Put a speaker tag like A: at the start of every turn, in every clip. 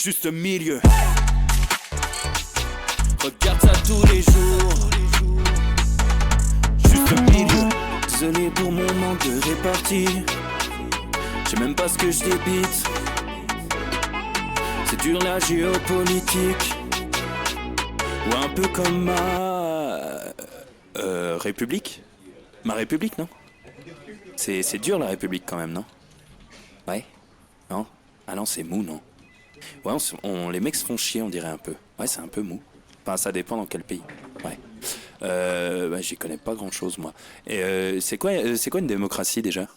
A: Juste milieu. Regarde ça tous les jours. Juste milieu. Désolé pour mon manque de répartie. Je sais même pas ce que je débite. C'est dur la géopolitique. Ou un peu comme ma... République. Ma République, non? C'est dur la République quand même, non? Ouais? Non? Ah non, c'est mou, non? Ouais, les mecs se font chier, on dirait un peu. Ouais, c'est un peu mou. Enfin, ça dépend dans quel pays. Ouais. J'y connais pas grand chose, moi. Et c'est quoi une démocratie déjà?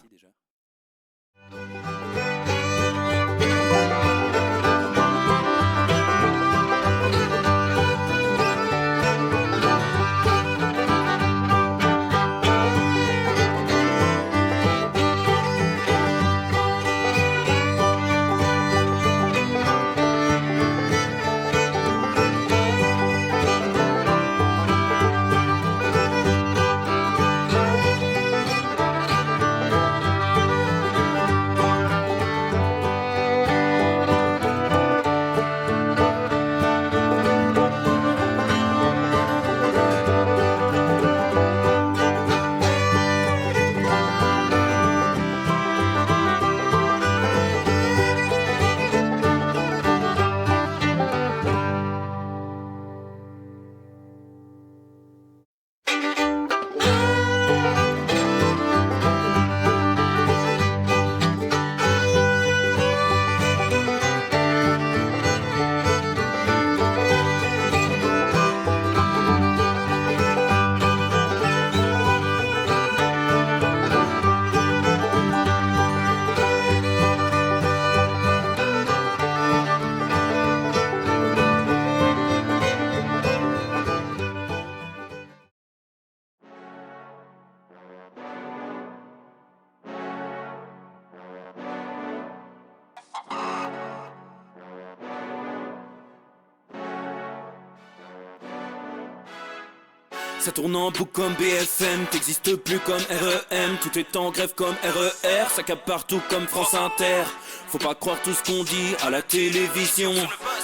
A: Ça tourne en boucle comme BFM, t'existes plus comme REM. Tout est en grève comme RER, ça capte partout comme France Inter. Faut pas croire tout ce qu'on dit à la télévision.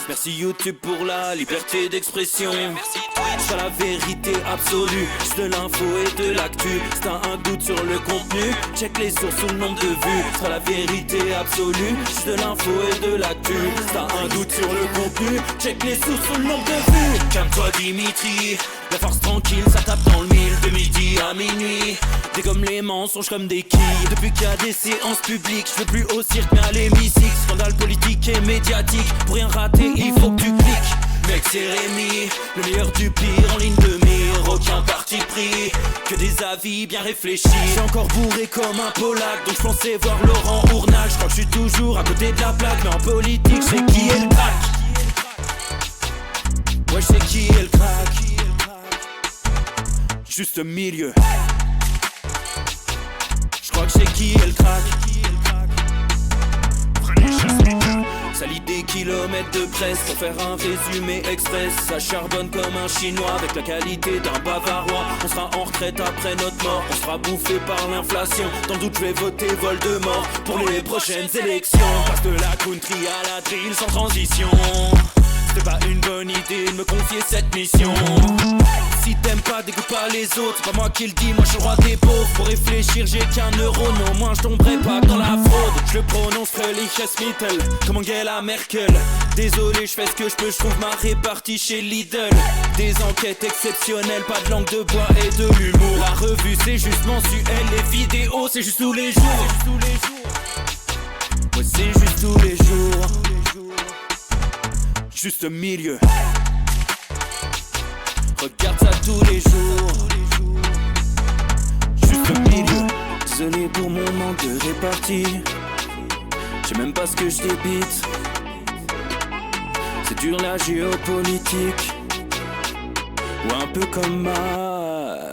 A: Merci YouTube pour la liberté d'expression. C'est la vérité absolue, juste de l'info et de l'actu. Si t'as un doute sur le contenu, check les sources ou le nombre de vues. C'est la vérité absolue, juste de l'info et de l'actu. Si t'as un doute sur le contenu, check les sources ou le nombre de vues. Calme-toi Dimitri, la force tranquille, ça tape dans le mille. De midi à minuit, dégomme les mensonges comme des quilles. Depuis qu'il y a des séances publiques, je veux plus au cirque mais à l'hémicycle. Scandale politique et médiatique, pour rien rater il faut que tu cliques. Mec c'est Rémi, le meilleur du pire en ligne de mire. Aucun parti pris, que des avis bien réfléchis. J'ai encore bourré comme un Polac, donc je pensais voir Laurent Ournal. Je crois que je suis toujours à côté de la plaque, mais en politique c'est qui est le crack. Ouais je sais qui est le crack. Juste milieu. Je crois que c'est qui est le crack. Salit des kilomètres de presse pour faire un résumé express. Ça charbonne comme un chinois avec la qualité d'un bavarois. On sera en retraite après notre mort, on sera bouffé par l'inflation. Dans le doute je vais voter Voldemort pour les prochaines élections. Passe de la country à la drill sans transition. C'était pas une bonne idée de me confier cette mission. Si t'aimes pas, dégoûte pas les autres. C'est pas moi qui le dis, moi je suis le roi des pauvres. Pour réfléchir, j'ai qu'un euro, non, moi je tomberai pas dans la fraude. Je le prononce Mittel, comme Angela Merkel. Désolé, je fais ce que je peux, je trouve ma répartie chez Lidl. Des enquêtes exceptionnelles, pas de langue de bois et de l'humour. La revue c'est juste mensuel, les vidéos c'est juste tous les jours. Ouais, c'est juste tous les jours. Juste milieu. Regarde ça tous les jours. Juste milieu. Désolé pour mon manque de répartie. Je sais même pas ce que je débite. C'est dur la géopolitique. Ou un peu comme ma...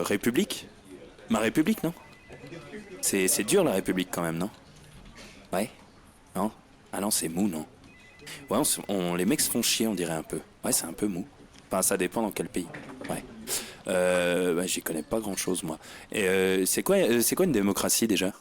A: République. Ma République, non? C'est dur la République quand même, non? Ouais? Non? Ah non, c'est mou, non? Ouais, les mecs se font chier, on dirait un peu. Ouais, c'est un peu mou. Enfin, ça dépend dans quel pays. Ouais. J'y connais pas grand chose, moi. Et c'est quoi une démocratie déjà?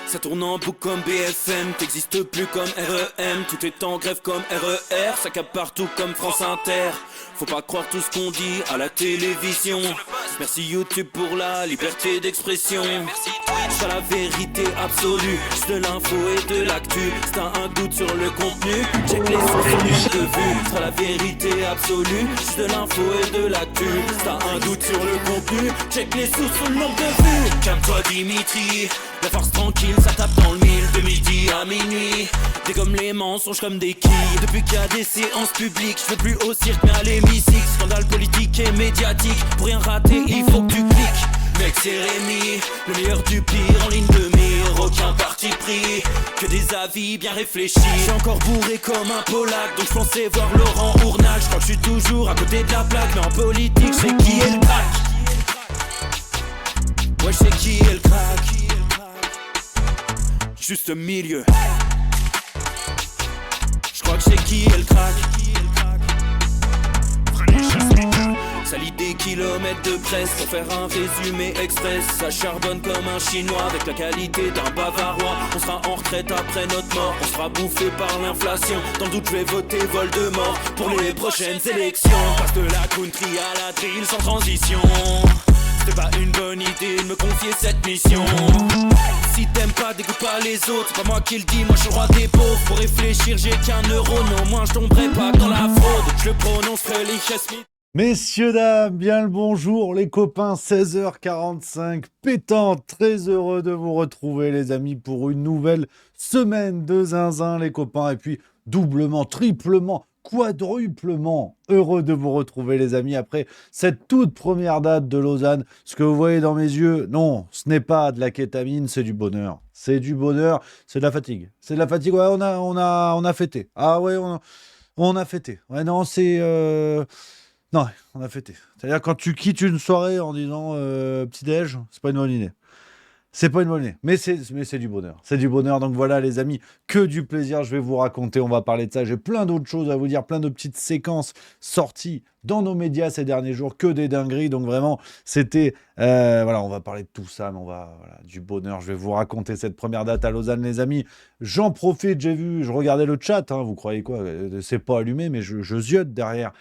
A: Ça tourne en boucle comme BFM, t'existes plus comme REM. Tout est en grève comme RER, ça capte partout comme France Inter. Faut pas croire tout ce qu'on dit à la télévision. Merci YouTube pour la liberté d'expression. C'est la vérité absolue, c'est de l'info et de l'actu. Si t'as un doute sur le contenu, check les sources de vue. C'est la vérité absolue, c'est de l'info et de l'actu. Si t'as un doute sur le contenu, check les sources sur le nombre de vues. Calme-toi Dimitri, la force tranquille, ça tape dans le mille. De midi à minuit, dégomme les mensonges comme des quilles. Depuis qu'il y a des séances publiques, je veux plus au cirque mais à l'hémicycle. Scandale politique et médiatique, pour rien rater il faut que tu cliques. Mec c'est Rémi, le meilleur du pire en ligne de mire. Aucun parti pris, que des avis bien réfléchis. J'ai encore bourré comme un Polac, donc je pensais voir Laurent Ournal. Je crois que je suis toujours à côté de la plaque, mais en politique c'est qui est le crack. Ouais je sais qui est le crack. Juste milieu. Je crois que c'est qui est le crack. Ça lit des kilomètres de presse pour faire un résumé express. Ça charbonne comme un chinois avec la qualité d'un bavarois. On sera en retraite après notre mort, on sera bouffé par l'inflation. Dans le doute je vais voter Voldemort pour les prochaines élections. Passe de la country à la drill sans transition. C'était pas une bonne idée de me confier cette mission. Si t'aimes pas, dégoûte pas les autres. C'est pas moi qui le dis, moi je suis le roi des pauvres. Pour réfléchir j'ai qu'un euro, mais au moins je tomberai pas dans la fraude. Je le prononcerai les.
B: Messieurs, dames, bien le bonjour les copains, 16h45, pétant, très heureux de vous retrouver les amis pour une nouvelle semaine de zinzin les copains, et puis doublement, triplement, quadruplement heureux de vous retrouver les amis après cette toute première date de Lausanne. Ce que vous voyez dans mes yeux, non, ce n'est pas de la kétamine, c'est du bonheur. C'est du bonheur, c'est de la fatigue. C'est de la fatigue, ouais, on a fêté. Ah ouais, on a fêté. Ouais, non, c'est... Non, on a fêté. C'est-à-dire quand tu quittes une soirée en disant petit-déj, c'est pas une bonne idée. C'est pas une bonne idée, mais c'est du bonheur. C'est du bonheur, donc voilà les amis, que du plaisir, je vais vous raconter, on va parler de ça. J'ai plein d'autres choses à vous dire, plein de petites séquences sorties dans nos médias ces derniers jours, que des dingueries. Donc vraiment, c'était... voilà, on va parler de tout ça, mais on va... Voilà, du bonheur, je vais vous raconter cette première date à Lausanne les amis. J'en profite, je regardais le chat, hein, vous croyez quoi? C'est pas allumé, mais je ziote derrière.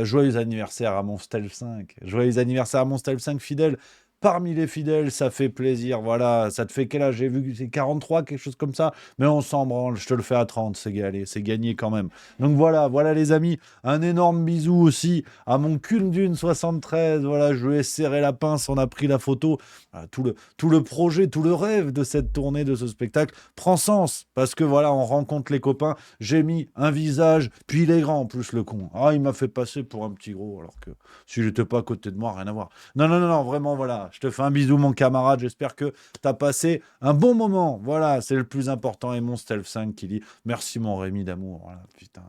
B: Joyeux anniversaire à Monstel 5. Joyeux anniversaire à Monstel 5 fidèle. Parmi les fidèles, ça fait plaisir, voilà, ça te fait quel âge? J'ai vu que c'est 43, quelque chose comme ça, mais on s'en branle, je te le fais à 30, c'est gagné quand même. Donc voilà les amis, un énorme bisou aussi à mon Cune Dune 73, voilà, je lui ai serré la pince, on a pris la photo, voilà, tout le projet, tout le rêve de cette tournée, de ce spectacle, prend sens, parce que voilà, on rencontre les copains, j'ai mis un visage, puis il est grand en plus le con, ah il m'a fait passer pour un petit gros, alors que si j'étais pas à côté de moi, rien à voir. Non, vraiment, voilà. Je te fais un bisou, mon camarade. J'espère que tu as passé un bon moment. Voilà, c'est le plus important. Et mon Stealth 5 qui dit merci, mon Rémi d'amour. Voilà, putain.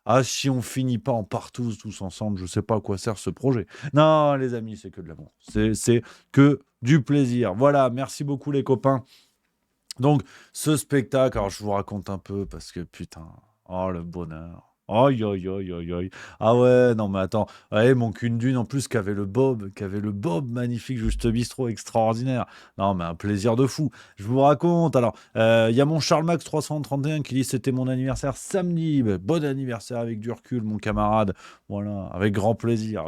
B: Ah, si on finit pas en partous tous ensemble, je sais pas à quoi sert ce projet. Non, les amis, c'est que de l'amour. C'est que du plaisir. Voilà, merci beaucoup, les copains. Donc, ce spectacle, alors je vous raconte un peu parce que putain, oh le bonheur. Aïe, aïe, aïe, aïe, aïe. Ah ouais, non mais attends. Ouais, mon Cune Dune en plus qui avait le bob magnifique, juste bistrot extraordinaire. Non mais un plaisir de fou. Je vous raconte. Alors, il y a mon Charles Max 331 qui dit c'était mon anniversaire samedi. Ben, bon anniversaire avec du recul, mon camarade. Voilà, avec grand plaisir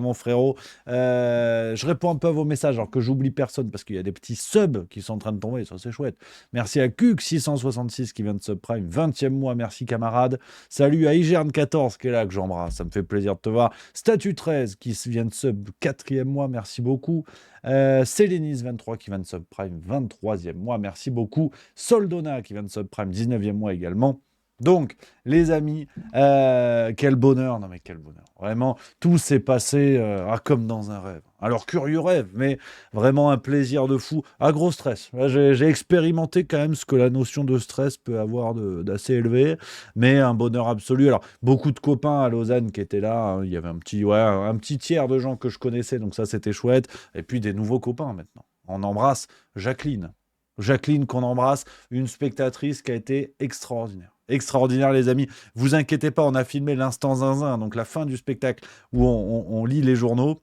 B: mon frérot. Je réponds un peu à vos messages alors que j'oublie personne parce qu'il y a des petits subs qui sont en train de tomber, ça c'est chouette. Merci à Kuk 666 qui vient de subprime, 20e mois, merci camarade. Salut à Igerne14 qui est là, que j'embrasse, ça me fait plaisir de te voir. Statut 13 qui vient de sub 4e mois, merci beaucoup. Sélénis23 qui vient de subprime 23e mois, merci beaucoup. Soldona qui vient de subprime 19e mois également. Donc, les amis, quel bonheur, non mais quel bonheur. Vraiment, tout s'est passé comme dans un rêve. Alors, curieux rêve, mais vraiment un plaisir de fou. Gros stress. Là, j'ai expérimenté quand même ce que la notion de stress peut avoir d'assez élevé, mais un bonheur absolu. Alors, beaucoup de copains à Lausanne qui étaient là. Hein, il y avait un petit tiers de gens que je connaissais, donc ça, c'était chouette. Et puis, des nouveaux copains maintenant. On embrasse Jacqueline. Jacqueline qu'on embrasse, une spectatrice qui a été extraordinaire. Extraordinaire les amis, vous inquiétez pas, on a filmé l'instant zinzin, donc la fin du spectacle où on lit les journaux.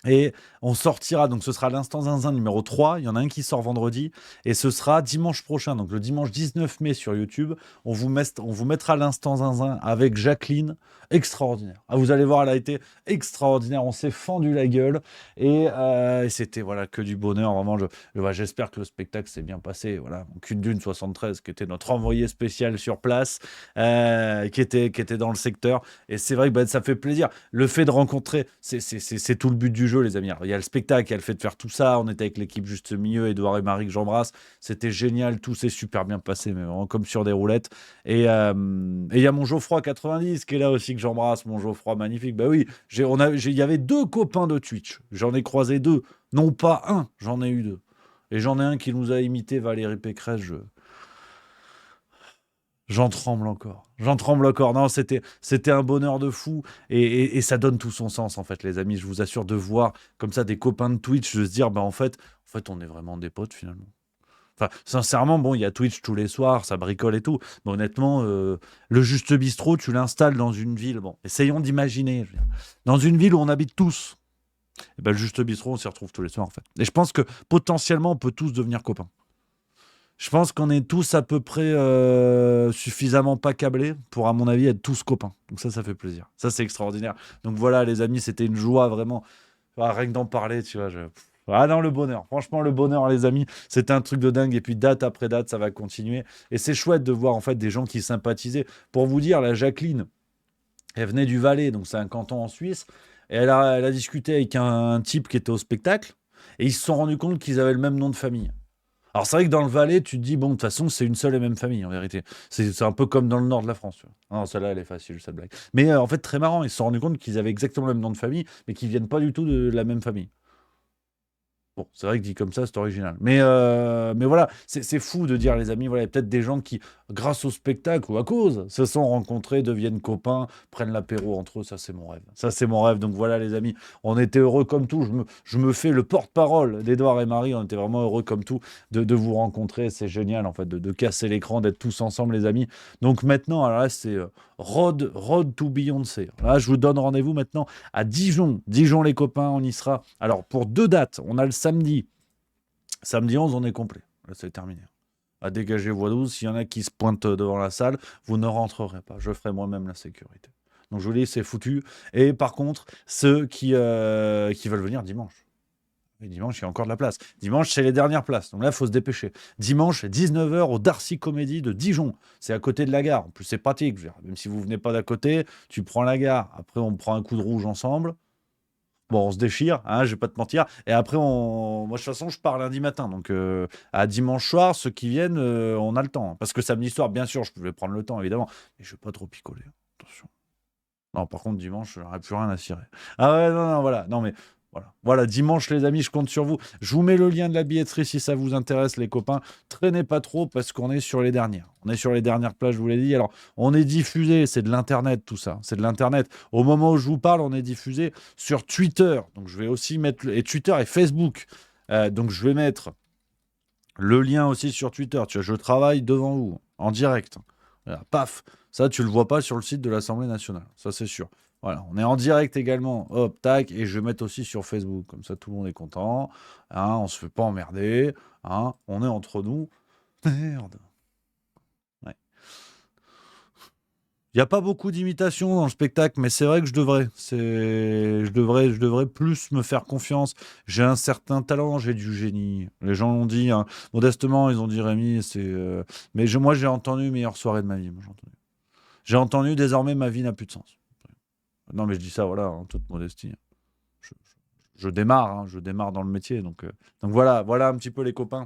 B: Et on sortira, donc ce sera l'instant zinzin numéro 3. Il y en a un qui sort vendredi. Et ce sera dimanche prochain, donc le dimanche 19 mai sur YouTube. On vous mettra l'instant zinzin avec Jacqueline. Extraordinaire. Ah, vous allez voir, elle a été extraordinaire. On s'est fendu la gueule. Et c'était voilà, que du bonheur. Vraiment, j'espère que le spectacle s'est bien passé. Voilà, donc une Dune 73, qui était notre envoyé spécial sur place, qui était dans le secteur. Et c'est vrai que ça fait plaisir. Le fait de rencontrer, c'est tout le but du jeu, les amis. Alors, il y a le spectacle, il y a le fait de faire tout ça. On était avec l'équipe Juste Milieu, Edouard et Marie que j'embrasse. C'était génial, tout s'est super bien passé, mais vraiment comme sur des roulettes. Et il y a mon Geoffroy 90 qui est là aussi que j'embrasse, mon Geoffroy magnifique. Bah oui, il y avait 2 copains de Twitch. J'en ai croisé 2, non pas un, j'en ai eu 2. Et j'en ai un qui nous a imité Valérie Pécresse. J'en tremble encore. J'en tremble encore. Non, c'était un bonheur de fou. Et ça donne tout son sens, en fait, les amis. Je vous assure de voir comme ça des copains de Twitch, de se dire, en fait, on est vraiment des potes, finalement. Enfin, sincèrement, bon, il y a Twitch tous les soirs, ça bricole et tout. Mais honnêtement, le Juste Bistrot, tu l'installes dans une ville. Bon, essayons d'imaginer. Je veux dire, dans une ville où on habite tous. Et ben, le Juste Bistrot, on s'y retrouve tous les soirs, en fait. Et je pense que potentiellement, on peut tous devenir copains. Je pense qu'on est tous à peu près suffisamment pas câblés pour, à mon avis, être tous copains. Donc ça fait plaisir. Ça, c'est extraordinaire. Donc voilà, les amis, c'était une joie, vraiment. Rien que d'en parler, tu vois. Ah non, le bonheur. Franchement, le bonheur, les amis, c'était un truc de dingue. Et puis, date après date, ça va continuer. Et c'est chouette de voir, en fait, des gens qui sympathisaient. Pour vous dire, la Jacqueline, elle venait du Valais, donc c'est un canton en Suisse. Et elle a discuté avec un type qui était au spectacle. Et ils se sont rendus compte qu'ils avaient le même nom de famille. Alors c'est vrai que dans le Valais, tu te dis, bon, de toute façon, c'est une seule et même famille, en vérité. C'est un peu comme dans le nord de la France. Tu vois. Non, celle-là, elle est facile, cette blague. Mais en fait, très marrant, ils se sont rendus compte qu'ils avaient exactement le même nom de famille, mais qu'ils viennent pas du tout de la même famille. Bon, c'est vrai que dit comme ça, c'est original. Mais voilà, c'est fou de dire, les amis, voilà, il y a peut-être des gens qui, grâce au spectacle ou à cause, se sont rencontrés, deviennent copains, prennent l'apéro entre eux. Ça, c'est mon rêve. Ça, c'est mon rêve. Donc voilà, les amis, on était heureux comme tout. Je me fais le porte-parole d'Edouard et Marie. On était vraiment heureux comme tout de vous rencontrer. C'est génial, en fait, de casser l'écran, d'être tous ensemble, les amis. Donc maintenant, alors là, c'est Road to Beyoncé. Là, je vous donne rendez-vous maintenant à Dijon. Dijon, les copains, on y sera. Alors, pour 2 dates, on a le samedi. Samedi 11, on est complet. Là, c'est terminé. À dégager voie 12. S'il y en a qui se pointent devant la salle, vous ne rentrerez pas. Je ferai moi-même la sécurité. Donc, je vous dis, c'est foutu. Et par contre, ceux qui veulent venir dimanche. Et dimanche, il y a encore de la place. Dimanche, c'est les dernières places. Donc là, il faut se dépêcher. Dimanche, 19h au Darcy Comédie de Dijon. C'est à côté de la gare. En plus, c'est pratique. Je veux dire, même si vous venez pas d'à côté, tu prends la gare. Après, on prend un coup de rouge ensemble. Bon, on se déchire, hein, je vais pas te mentir. Et après, moi, de toute façon, je pars lundi matin. Donc, à dimanche soir, ceux qui viennent, on a le temps. Parce que samedi soir, bien sûr, je pouvais prendre le temps, évidemment. Mais je vais pas trop picoler. Attention. Non, par contre, dimanche, je n'aurai plus rien à cirer. Ah ouais, non, non, voilà. Non, mais voilà, dimanche, les amis, je compte sur vous. Je vous mets le lien de la billetterie si ça vous intéresse, les copains. Traînez pas trop parce qu'on est sur les dernières. On est sur les dernières places, je vous l'ai dit. Alors, on est diffusé, c'est de l'Internet, tout ça. C'est de l'Internet. Au moment où je vous parle, on est diffusé sur Twitter. Donc, je vais aussi mettre... Et Twitter et Facebook. Donc, je vais mettre le lien aussi sur Twitter. Tu vois, je travaille devant vous, en direct. Voilà, paf. Ça, tu le vois pas sur le site de l'Assemblée nationale. Ça, c'est sûr. Voilà, on est en direct également. Hop, tac. Et je vais mettre aussi sur Facebook. Comme ça, tout le monde est content. Hein, on se fait pas emmerder. Hein, on est entre nous. Merde. Ouais. Il n'y a pas beaucoup d'imitations dans le spectacle, mais c'est vrai que je devrais. Je devrais plus me faire confiance. J'ai un certain talent, j'ai du génie. Les gens l'ont dit, hein. Modestement, ils ont dit Rémi, mais moi, j'ai entendu meilleure soirée de ma vie. Moi, j'ai entendu désormais ma vie n'a plus de sens. Non, mais je dis ça, voilà, en toute modestie. Je, je démarre, hein, je démarre dans le métier. Donc voilà un petit peu les copains.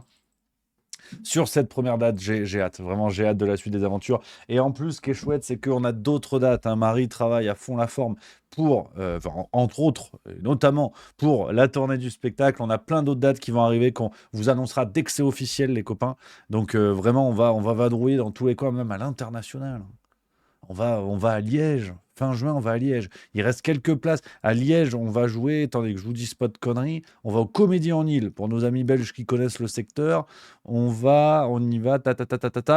B: Sur cette première date, j'ai hâte. Vraiment, j'ai hâte de la suite des aventures. Et en plus, ce qui est chouette, c'est qu'on a d'autres dates, hein. Marie travaille à fond la forme pour, entre autres, notamment pour la tournée du spectacle. On a plein d'autres dates qui vont arriver qu'on vous annoncera dès que c'est officiel, les copains. Donc vraiment, on va vadrouiller dans tous les coins, même à l'international. On va à Liège. Fin juin, on va à Liège. Il reste quelques places. À Liège, on va jouer, attendez que je vous dise pas de conneries, on va au Comédie en Île, pour nos amis belges qui connaissent le secteur. On y va,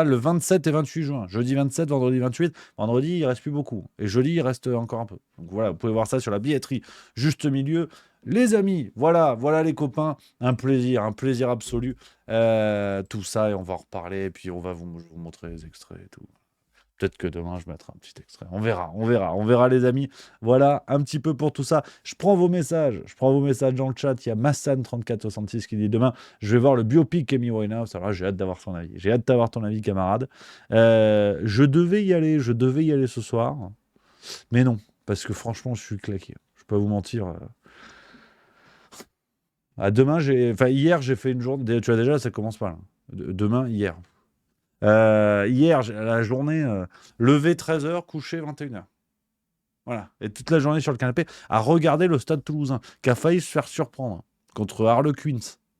B: le 27 et 28 juin. Jeudi 27, vendredi 28. Vendredi, il reste plus beaucoup. Et jeudi, il reste encore un peu. Donc voilà, vous pouvez voir ça sur la billetterie. Juste Milieu. Les amis, voilà les copains, un plaisir absolu. Tout ça, et on va en reparler, et puis je vais vous montrer les extraits et tout. Peut-être que demain, je mettrai un petit extrait. On verra les amis. Voilà, un petit peu pour tout ça. Je prends vos messages dans le chat. Il y a Massan3466 qui dit demain, je vais voir le biopic Amy Winehouse. Alors là, j'ai hâte d'avoir son avis. J'ai hâte d'avoir ton avis, camarade. Je devais y aller ce soir. Mais non, parce que franchement, je suis claqué. Je peux pas vous mentir. Demain, hier, j'ai fait une journée. Tu vois, déjà, ça commence pas là. Demain, hier. Hier, la journée, levé 13h, couché 21h. Voilà. Et toute la journée sur le canapé, à regarder le Stade Toulousain, qui a failli se faire surprendre contre Harlequins.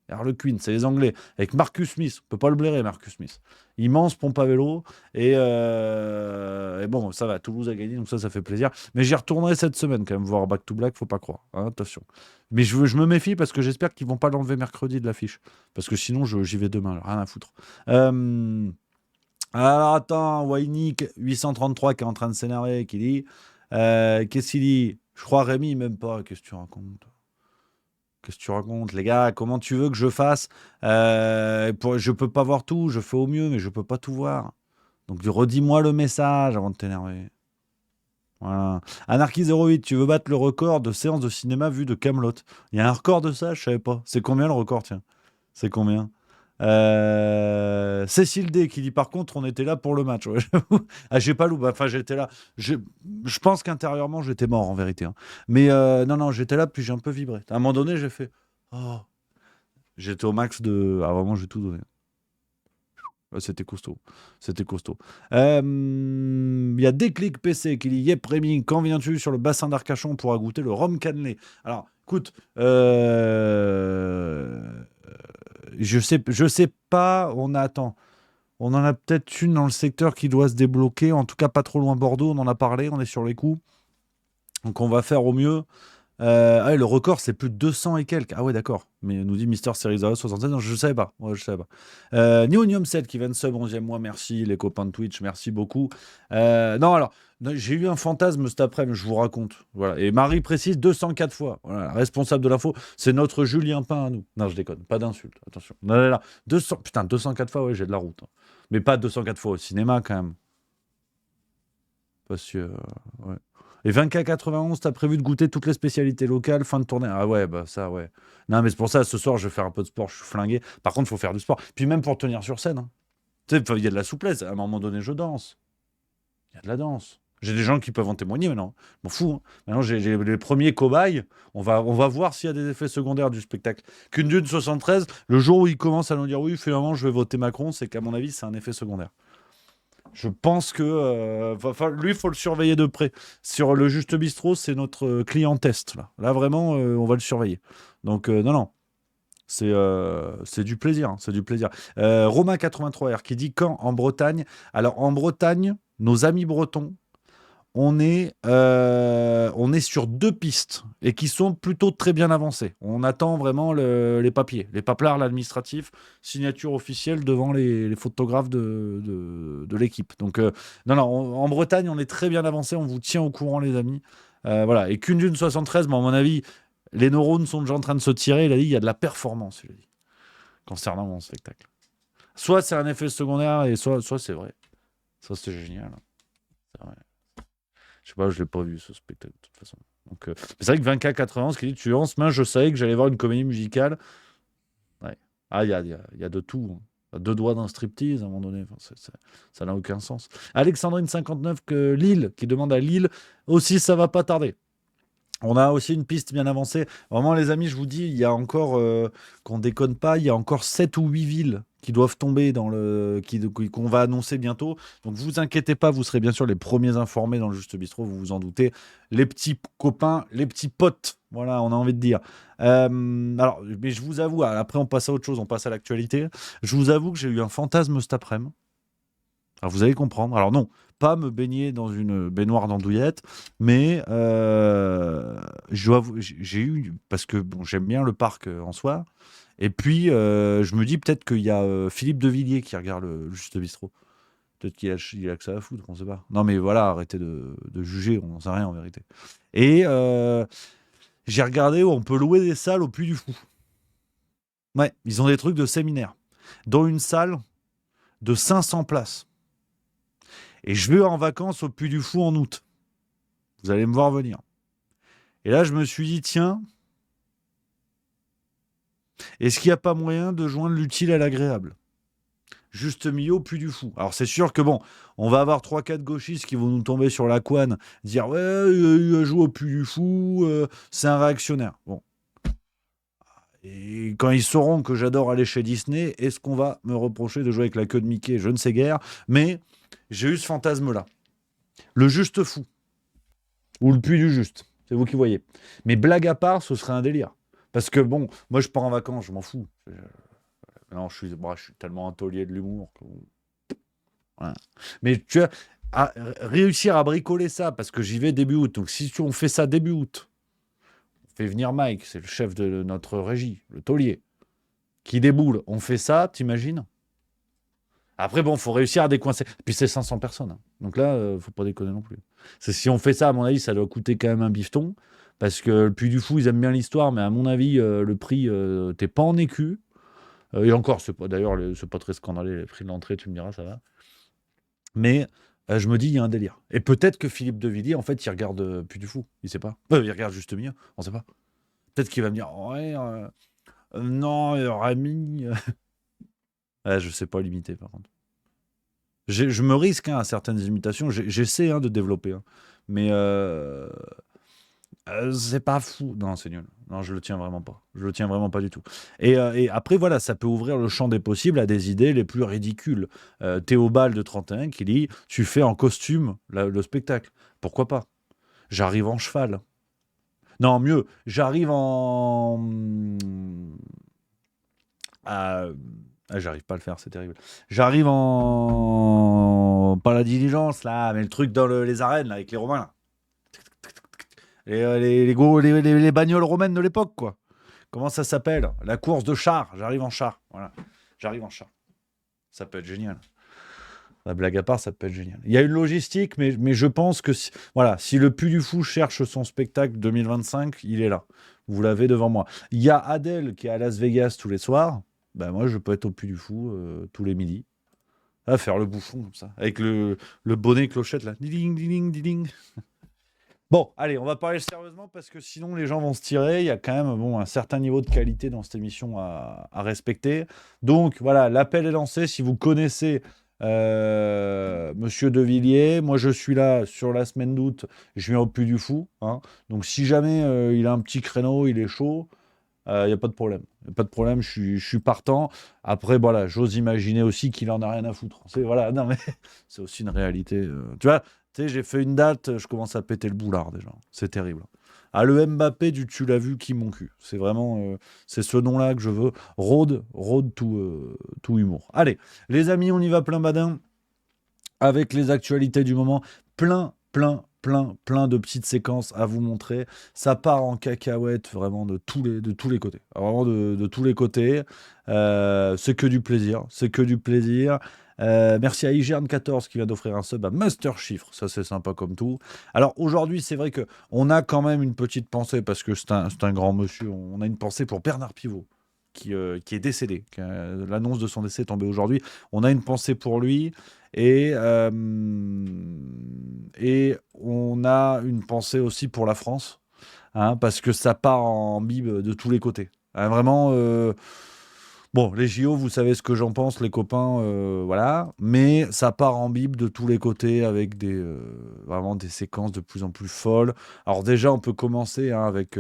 B: Harlequins, c'est les Anglais, avec Marcus Smith. On peut pas le blairer, Marcus Smith. Immense pompe à vélo. Et bon, ça va, Toulouse a gagné, donc ça fait plaisir. Mais j'y retournerai cette semaine quand même, voir Back to Black, faut pas croire. Hein, attention. Mais je me méfie parce que j'espère qu'ils vont pas l'enlever mercredi de l'affiche. Parce que sinon, j'y vais demain, rien à foutre. Alors attends, Wynick 833 qui est en train de s'énerver, qui dit qu'est-ce qu'il dit? Je crois Rémi, même pas. Qu'est-ce que tu racontes? Qu'est-ce que tu racontes, les gars? Comment tu veux que je fasse? Je peux pas voir tout, je fais au mieux, mais je peux pas tout voir. Donc redis-moi le message avant de t'énerver. Voilà. Anarchy 08, tu veux battre le record de séances de cinéma vues de Camelot? Il y a un record de ça, je savais pas. C'est combien le record, tiens? C'est combien? Cécile D qui dit par contre on était là pour le match. Ouais, j'ai pas loupé. Enfin j'étais là. Je pense qu'intérieurement j'étais mort en vérité. Hein. Mais non j'étais là puis j'ai un peu vibré. À un moment donné j'ai fait. Oh. J'étais au max de. Ah vraiment j'ai tout donné. C'était costaud. C'était costaud. Il y a Déclic PC qui dit Yep Rémi, quand viens-tu sur le bassin d'Arcachon pour goûter le rhum cannelé? Alors écoute. Je sais pas, attends. On en a peut-être une dans le secteur qui doit se débloquer, en tout cas pas trop loin Bordeaux, on en a parlé, on est sur les coups. Donc on va faire au mieux. Le record c'est plus de 200 et quelques. Ah ouais d'accord. Mais nous dit Mister Series 76, non, je savais pas. Ouais, je savais pas. Neonium 7 qui vient de sub 11e mois, merci les copains de Twitch, merci beaucoup. J'ai eu un fantasme cet après-midi, je vous raconte. Voilà. Et Marie précise 204 fois. Voilà, responsable de l'info, c'est notre Julien Pain à nous. Non, je déconne, pas d'insulte, attention. Là. 204 fois, ouais, j'ai de la route. Hein. Mais pas 204 fois au cinéma quand même. Parce que, ouais. Et 20K91, t'as prévu de goûter toutes les spécialités locales, fin de tournée. Ah ouais, bah ça, ouais. Non, mais c'est pour ça, ce soir, je vais faire un peu de sport, je suis flingué. Par contre, il faut faire du sport. Puis même pour tenir sur scène. Hein. Tu sais, il y a de la souplesse. À un moment donné, je danse. Il y a de la danse. J'ai des gens qui peuvent en témoigner maintenant. Je m'en fous. Hein. Maintenant, j'ai les premiers cobayes. On va voir s'il y a des effets secondaires du spectacle. Qu'une Dune 73, le jour où il commence à nous dire oui, finalement, je vais voter Macron, c'est qu'à mon avis, c'est un effet secondaire. Je pense que lui, il faut le surveiller de près. Sur le Juste Bistrot, c'est notre client test. Là vraiment, on va le surveiller. Donc, non. C'est du plaisir. Hein, c'est du plaisir. Romain83R qui dit quand en Bretagne. Alors, en Bretagne, nos amis bretons, on est sur 2 pistes et qui sont plutôt très bien avancées. On attend vraiment les papiers, les paplards, l'administratif, signature officielle devant les photographes de l'équipe. Donc, en Bretagne, on est très bien avancé. On vous tient au courant, les amis. Voilà. Et qu'une Dune 73, à mon avis, les neurones sont déjà en train de se tirer. Il a dit il y a de la performance, il a dit, concernant mon spectacle. Soit c'est un effet secondaire, et soit c'est vrai. Ça, c'est génial. C'est vrai. Je sais pas, je l'ai pas vu ce spectacle de toute façon. Donc, c'est vrai que 20K91 qui dit tu en semaine, je savais que j'allais voir une comédie musicale. Ouais. Ah, il y a de tout. Hein. 2 doigts d'un striptease à un moment donné. Enfin, ça n'a aucun sens. Alexandrine 59 que Lille qui demande à Lille aussi ça va pas tarder. On a aussi une piste bien avancée. Vraiment, les amis, je vous dis, il y a encore, qu'on déconne pas, il y a encore 7 ou 8 villes qui doivent tomber qu'on va annoncer bientôt. Donc, vous inquiétez pas, vous serez bien sûr les premiers informés dans le Juste Bistrot, vous vous en doutez. Les petits copains, les petits potes, voilà, on a envie de dire. Mais je vous avoue, après, on passe à autre chose, on passe à l'actualité. Je vous avoue que j'ai eu un fantasme cet après-midi. Alors, vous allez comprendre. Alors, non, pas me baigner dans une baignoire d'andouillette, mais j'ai eu, parce que bon, j'aime bien le parc en soi, et puis je me dis peut-être qu'il y a Philippe Devilliers qui regarde le Juste Bistrot. Peut-être qu'il a que ça à foutre, on ne sait pas. Non, mais voilà, arrêtez de juger, on n'en sait rien en vérité. Et J'ai regardé où on peut louer des salles au Puy du Fou. Ouais, ils ont des trucs de séminaire. Dans une salle de 500 places. Et je vais en vacances au Puy du Fou en août. Vous allez me voir venir. Et là, je me suis dit, tiens, est-ce qu'il n'y a pas moyen de joindre l'utile à l'agréable? Juste milieu au Puy du Fou. Alors c'est sûr que bon, on va avoir 3-4 gauchistes qui vont nous tomber sur la couenne, dire ouais, il joue au Puy du Fou, c'est un réactionnaire. Bon. Et quand ils sauront que j'adore aller chez Disney, est-ce qu'on va me reprocher de jouer avec la queue de Mickey? Je ne sais guère, mais j'ai eu ce fantasme-là. Le juste fou. Ou le Puy du juste. C'est vous qui voyez. Mais blague à part, ce serait un délire. Parce que bon, moi je pars en vacances, je m'en fous. Non, je suis tellement un taulier de l'humour. Voilà. Mais tu vois, réussir à bricoler ça, parce que j'y vais début août. Donc si on fait ça début août, on fait venir Mike, c'est le chef de notre régie, le taulier, qui déboule. On fait ça, t'imagines? Après, bon, faut réussir à décoincer. Puis c'est 500 personnes. Hein. Donc là, faut pas déconner non plus. Si on fait ça, à mon avis, ça doit coûter quand même un bifton. Parce que le Puy du Fou, ils aiment bien l'histoire, mais à mon avis, le prix, t'es pas en écu. Et encore, d'ailleurs, c'est pas très scandaleux, les prix de l'entrée, tu me diras, ça va. Mais je me dis, il y a un délire. Et peut-être que Philippe de Villiers, en fait, il regarde Puy du Fou. Il sait pas. Il regarde juste mieux. On sait pas. Peut-être qu'il va me dire, ouais, non, Rami. Je sais pas l'imiter, par contre. Je me risque à certaines imitations. J'essaie de développer. Mais c'est pas fou. Non, c'est nul. Non, je le tiens vraiment pas. Je le tiens vraiment pas du tout. Et après, voilà, ça peut ouvrir le champ des possibles à des idées les plus ridicules. Théobald de 31 qui dit, tu fais en costume le spectacle. Pourquoi pas? J'arrive en cheval. Non, mieux, j'arrive en... j'arrive pas à le faire, c'est terrible. J'arrive en... Pas la diligence, là, mais le truc dans les arènes, là, avec les Romains, là. Les bagnoles romaines de l'époque, quoi. Comment ça s'appelle? La course de char. J'arrive en char. Voilà. J'arrive en char. Ça peut être génial. La blague à part, ça peut être génial. Il y a une logistique, mais je pense que voilà, si le Puy du Fou cherche son spectacle 2025, il est là. Vous l'avez devant moi. Il y a Adèle qui est à Las Vegas tous les soirs. Ben moi, je peux être au Puy du Fou tous les midis. À faire le bouffon comme ça. Avec le bonnet clochette là. Ding, ding, ding, ding. Bon, allez, on va parler sérieusement parce que sinon les gens vont se tirer. Il y a quand même un certain niveau de qualité dans cette émission à respecter. Donc voilà, l'appel est lancé. Si vous connaissez Monsieur De Villiers, moi je suis là sur la semaine d'août. Je viens au Puy du Fou. Hein. Donc si jamais il a un petit créneau, il est chaud, il n'y a pas de problème. Y a pas de problème, je suis partant. Après, voilà, j'ose imaginer aussi qu'il en a rien à foutre. Voilà, non mais c'est aussi une réalité. Tu vois. Tu sais, j'ai fait une date, je commence à péter le boulard déjà. C'est terrible. Ah, le Mbappé du tu l'as vu qui mon cul. C'est vraiment, c'est ce nom-là que je veux. Rôde tout humour. Allez, les amis, on y va plein badin avec les actualités du moment. Plein de petites séquences à vous montrer. Ça part en cacahuète vraiment de tous les côtés. Vraiment de tous les côtés. C'est que du plaisir. C'est que du plaisir. Merci à Igerne14 qui vient d'offrir un sub à Master Chiffre, ça c'est sympa comme tout. Alors aujourd'hui c'est vrai que on a quand même une petite pensée parce que c'est un grand monsieur, on a une pensée pour Bernard Pivot qui est décédé, l'annonce de son décès est tombée aujourd'hui, on a une pensée pour lui et on a une pensée aussi pour la France, hein, parce que ça part en bib de tous les côtés, hein, vraiment... Bon, les JO, vous savez ce que j'en pense, les copains, voilà. Mais ça part en bible de tous les côtés avec vraiment des séquences de plus en plus folles. Alors déjà, on peut commencer avec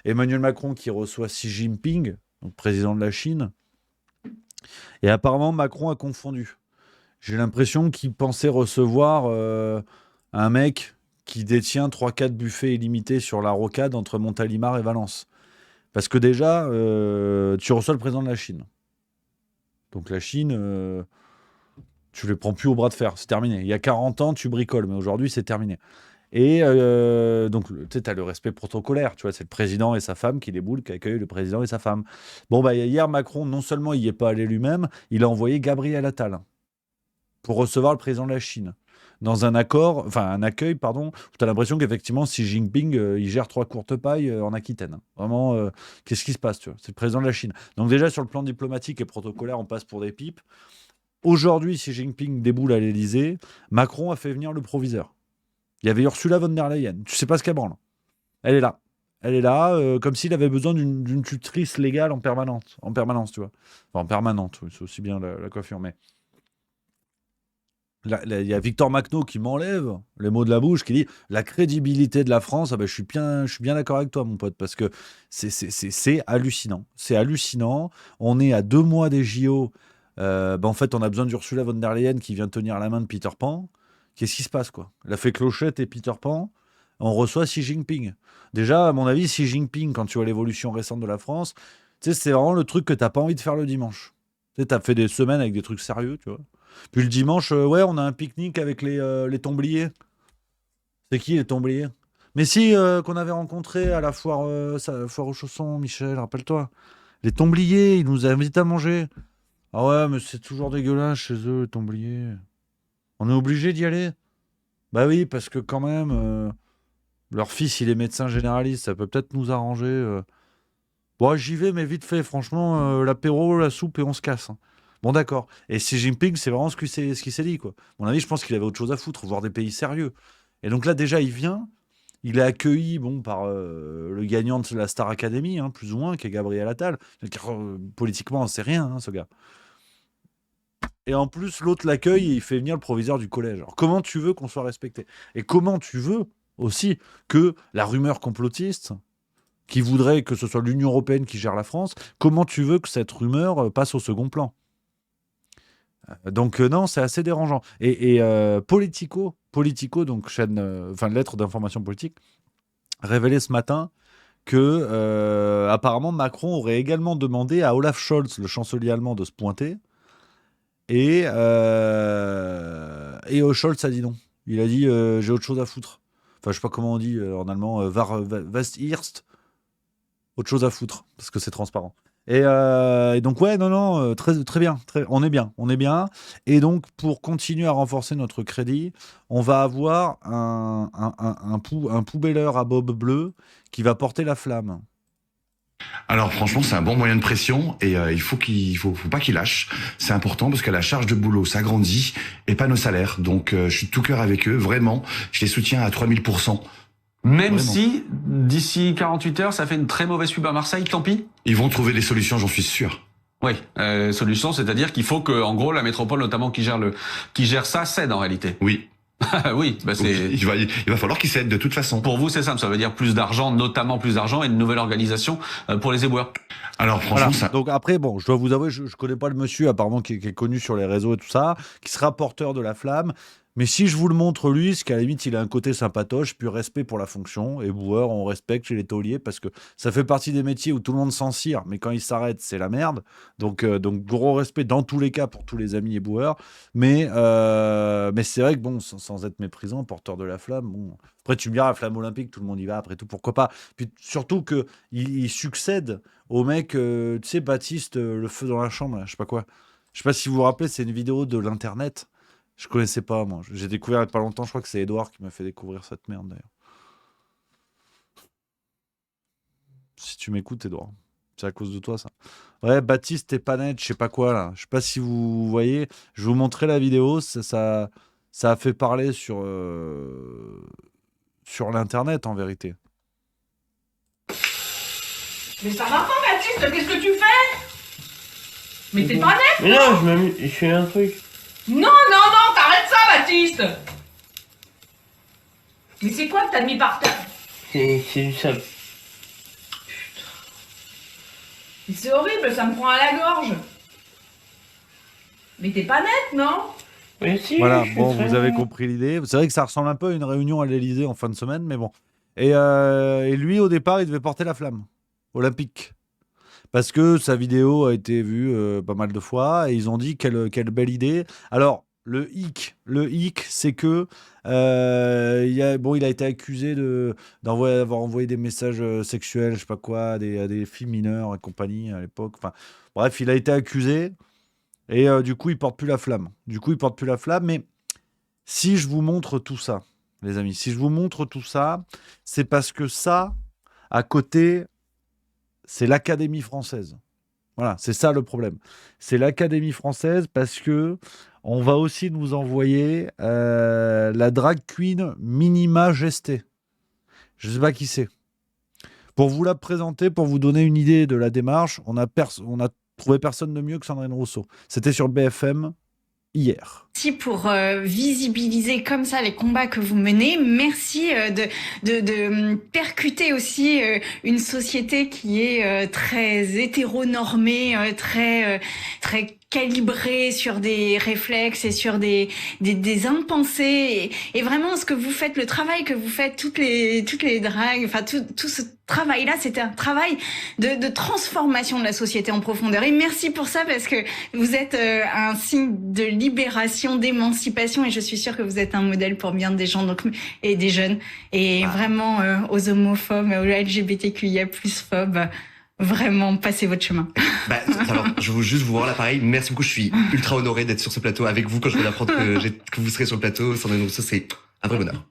B: Emmanuel Macron qui reçoit Xi Jinping, donc président de la Chine. Et apparemment, Macron a confondu. J'ai l'impression qu'il pensait recevoir un mec qui détient 3-4 buffets illimités sur la rocade entre Montalimar et Valence. Parce que déjà, tu reçois le président de la Chine. Donc la Chine, tu ne les prends plus au bras de fer, c'est terminé. Il y a 40 ans, tu bricoles, mais aujourd'hui, c'est terminé. Et donc, tu sais, as le respect protocolaire, tu vois, c'est le président et sa femme qui déboulent, qui accueillent le président et sa femme. Bon, bah, hier, Macron, non seulement il n'y est pas allé lui-même, il a envoyé Gabriel Attal pour recevoir le président de la Chine. dans un accord, enfin un accueil, pardon, où tu as l'impression qu'effectivement Xi Jinping, il gère 3 courtes pailles en Aquitaine. Vraiment, qu'est-ce qui se passe, tu vois? C'est le président de la Chine. Donc déjà, sur le plan diplomatique et protocolaire, on passe pour des pipes. Aujourd'hui, Xi Jinping déboule à l'Élysée. Macron a fait venir le proviseur. Il y avait Ursula von der Leyen. Tu sais pas ce qu'elle branle. Elle est là. Elle est là, comme s'il avait besoin d'une tutrice légale en permanence, tu vois. Enfin, en permanente, oui, c'est aussi bien la coiffure, mais il y a Victor Macno qui m'enlève les mots de la bouche, qui dit la crédibilité de la France. Ah ben, je suis bien d'accord avec toi, mon pote, parce que c'est hallucinant. C'est hallucinant. On est à 2 mois des JO. En fait, on a besoin d'Ursula von der Leyen qui vient tenir la main de Peter Pan. Qu'est-ce qui se passe, quoi? Elle a fait Clochette et Peter Pan. On reçoit Xi Jinping. Déjà, à mon avis, Xi Jinping, quand tu vois l'évolution récente de la France, tu sais, c'est vraiment le truc que t'as pas envie de faire le dimanche. Tu sais, t'as fait des semaines avec des trucs sérieux, tu vois. Puis le dimanche, ouais, on a un pique-nique avec les Tombliers. C'est qui les Tombliers? Mais si, qu'on avait rencontré à la foire, foire aux chaussons, Michel, rappelle-toi. Les Tombliers, ils nous invitent à manger. Ah ouais, mais c'est toujours dégueulasse chez eux, les Tombliers. On est obligé d'y aller? Bah oui, parce que quand même, leur fils, il est médecin généraliste, ça peut peut-être nous arranger. Bon, j'y vais, mais vite fait, franchement, l'apéro, la soupe et on se casse, hein. Bon, d'accord. Et Xi Jinping, c'est vraiment ce qu'il s'est dit, quoi. À mon avis, je pense qu'il avait autre chose à foutre, voir des pays sérieux. Et donc là, déjà, il vient, il est accueilli bon, par le gagnant de la Star Academy, hein, plus ou moins, qui est Gabriel Attal. Car, politiquement, c'est rien, hein, ce gars. Et en plus, l'autre l'accueille et il fait venir le proviseur du collège. Alors, comment tu veux qu'on soit respecté? Et comment tu veux aussi que la rumeur complotiste qui voudrait que ce soit l'Union européenne qui gère la France, comment tu veux que cette rumeur passe au second plan? Donc non, c'est assez dérangeant. Et Politico, donc chaîne, enfin lettre d'information politique, révélait ce matin que apparemment Macron aurait également demandé à Olaf Scholz, le chancelier allemand, de se pointer. Et Scholz a dit non. Il a dit j'ai autre chose à foutre. Enfin, je sais pas comment on dit en allemand, was erst, autre chose à foutre, parce que c'est transparent. Et donc, ouais, non, très, très bien. On est bien, on est bien. Et donc, pour continuer à renforcer notre crédit, on va avoir un poubelleur à bob bleu qui va porter la flamme.
C: Alors franchement, c'est un bon moyen de pression et il faut pas qu'il lâche. C'est important parce que la charge de boulot s'agrandit et pas nos salaires. Donc je suis de tout cœur avec eux, vraiment. Je les soutiens à 3000%.
D: Même
C: Vraiment.
D: si, d'ici 48 heures, ça fait une très mauvaise pub à Marseille, tant pis.
C: Ils vont trouver des solutions, j'en suis sûr.
D: Oui, solution, c'est-à-dire qu'il faut que, en gros, la métropole, notamment qui gère ça, cède en réalité.
C: Oui.
D: Oui, bah c'est.
C: Il va falloir qu'ils cèdent de toute façon.
D: Pour vous, c'est simple, ça veut dire plus d'argent, notamment plus d'argent et une nouvelle organisation pour les éboueurs.
C: Alors franchement,
B: Voilà. Donc après, bon, je dois vous avouer, je connais pas le monsieur apparemment qui est connu sur les réseaux et tout ça, qui sera porteur de la flamme. Mais si je vous le montre lui, c'est qu'à la limite, il a un côté sympatoche, puis respect pour la fonction. Et boueur, on respecte chez les tauliers parce que ça fait partie des métiers où tout le monde s'en cire, mais quand il s'arrête, c'est la merde. Donc gros respect dans tous les cas pour tous les amis et boueurs. Mais c'est vrai que bon, sans être méprisant, porteur de la flamme, bon. Après, tu me diras, la flamme olympique, tout le monde y va, après tout, pourquoi pas. Puis surtout qu'il succède au mec, tu sais, Baptiste, le feu dans la chambre, là, je sais pas quoi. Je sais pas si vous vous rappelez, c'est une vidéo de l'internet. Je connaissais pas, moi. J'ai découvert il y a pas longtemps, je crois que c'est Edouard qui m'a fait découvrir cette merde, d'ailleurs. Si tu m'écoutes, Edouard. C'est à cause de toi, ça. Ouais, Baptiste et Panette, je sais pas quoi, là. Je sais pas si vous voyez. Je vais vous montrer la vidéo. Ça a fait parler sur l'internet, en vérité.
E: Mais ça va pas, Baptiste, qu'est-ce que tu fais? Mais t'es pas net?
F: Mais non, je fais un truc.
E: Non, t'arrêtes ça, Baptiste! Mais c'est quoi que t'as mis par terre?
F: C'est du sable.
E: Mais c'est horrible, ça me prend à la gorge. Mais t'es pas net, non?
F: Mais si,
B: Voilà,
F: je fais
B: bon,
F: très
B: vous avez
F: bien.
B: compris l'idée. C'est vrai que ça ressemble un peu à une réunion à l'Élysée en fin de semaine, mais bon. Et lui, au départ, il devait porter la flamme olympique. Parce que sa vidéo a été vue pas mal de fois et ils ont dit quelle belle idée. Alors, le hic, c'est que il a été accusé d'avoir envoyé des messages sexuels, je sais pas quoi, à des filles mineures et compagnie à l'époque. Enfin, bref, il a été accusé et du coup, il porte plus la flamme. Mais Si je vous montre tout ça, les amis, si je vous montre tout ça, c'est parce que ça, à côté, c'est l'Académie française. Voilà, c'est ça le problème. C'est l'Académie française parce que on va aussi nous envoyer la drag queen Minima Gesté. Je ne sais pas qui c'est. Pour vous la présenter, pour vous donner une idée de la démarche, on a trouvé personne de mieux que Sandrine Rousseau. C'était sur BFM hier.
G: Merci pour visibiliser comme ça les combats que vous menez. Merci de percuter aussi une société qui est très hétéronormée, très calibrée sur des réflexes et sur des impensés. Et vraiment, ce que vous faites, le travail que vous faites, toutes les dragues, enfin tout ce travail-là, c'était un travail de transformation de la société en profondeur. Et merci pour ça parce que vous êtes un signe de libération, d'émancipation, et je suis sûre que vous êtes un modèle pour bien des gens et des jeunes. Et vraiment aux homophobes, aux LGBTQIA+ phobes, vraiment passez votre chemin.
H: Alors, je veux juste vous rendre l'appareil. Merci beaucoup. Je suis ultra honoré d'être sur ce plateau avec vous quand je vais d'apprendre que vous serez sur le plateau. Sandrine Rousseau, c'est un vrai bonheur.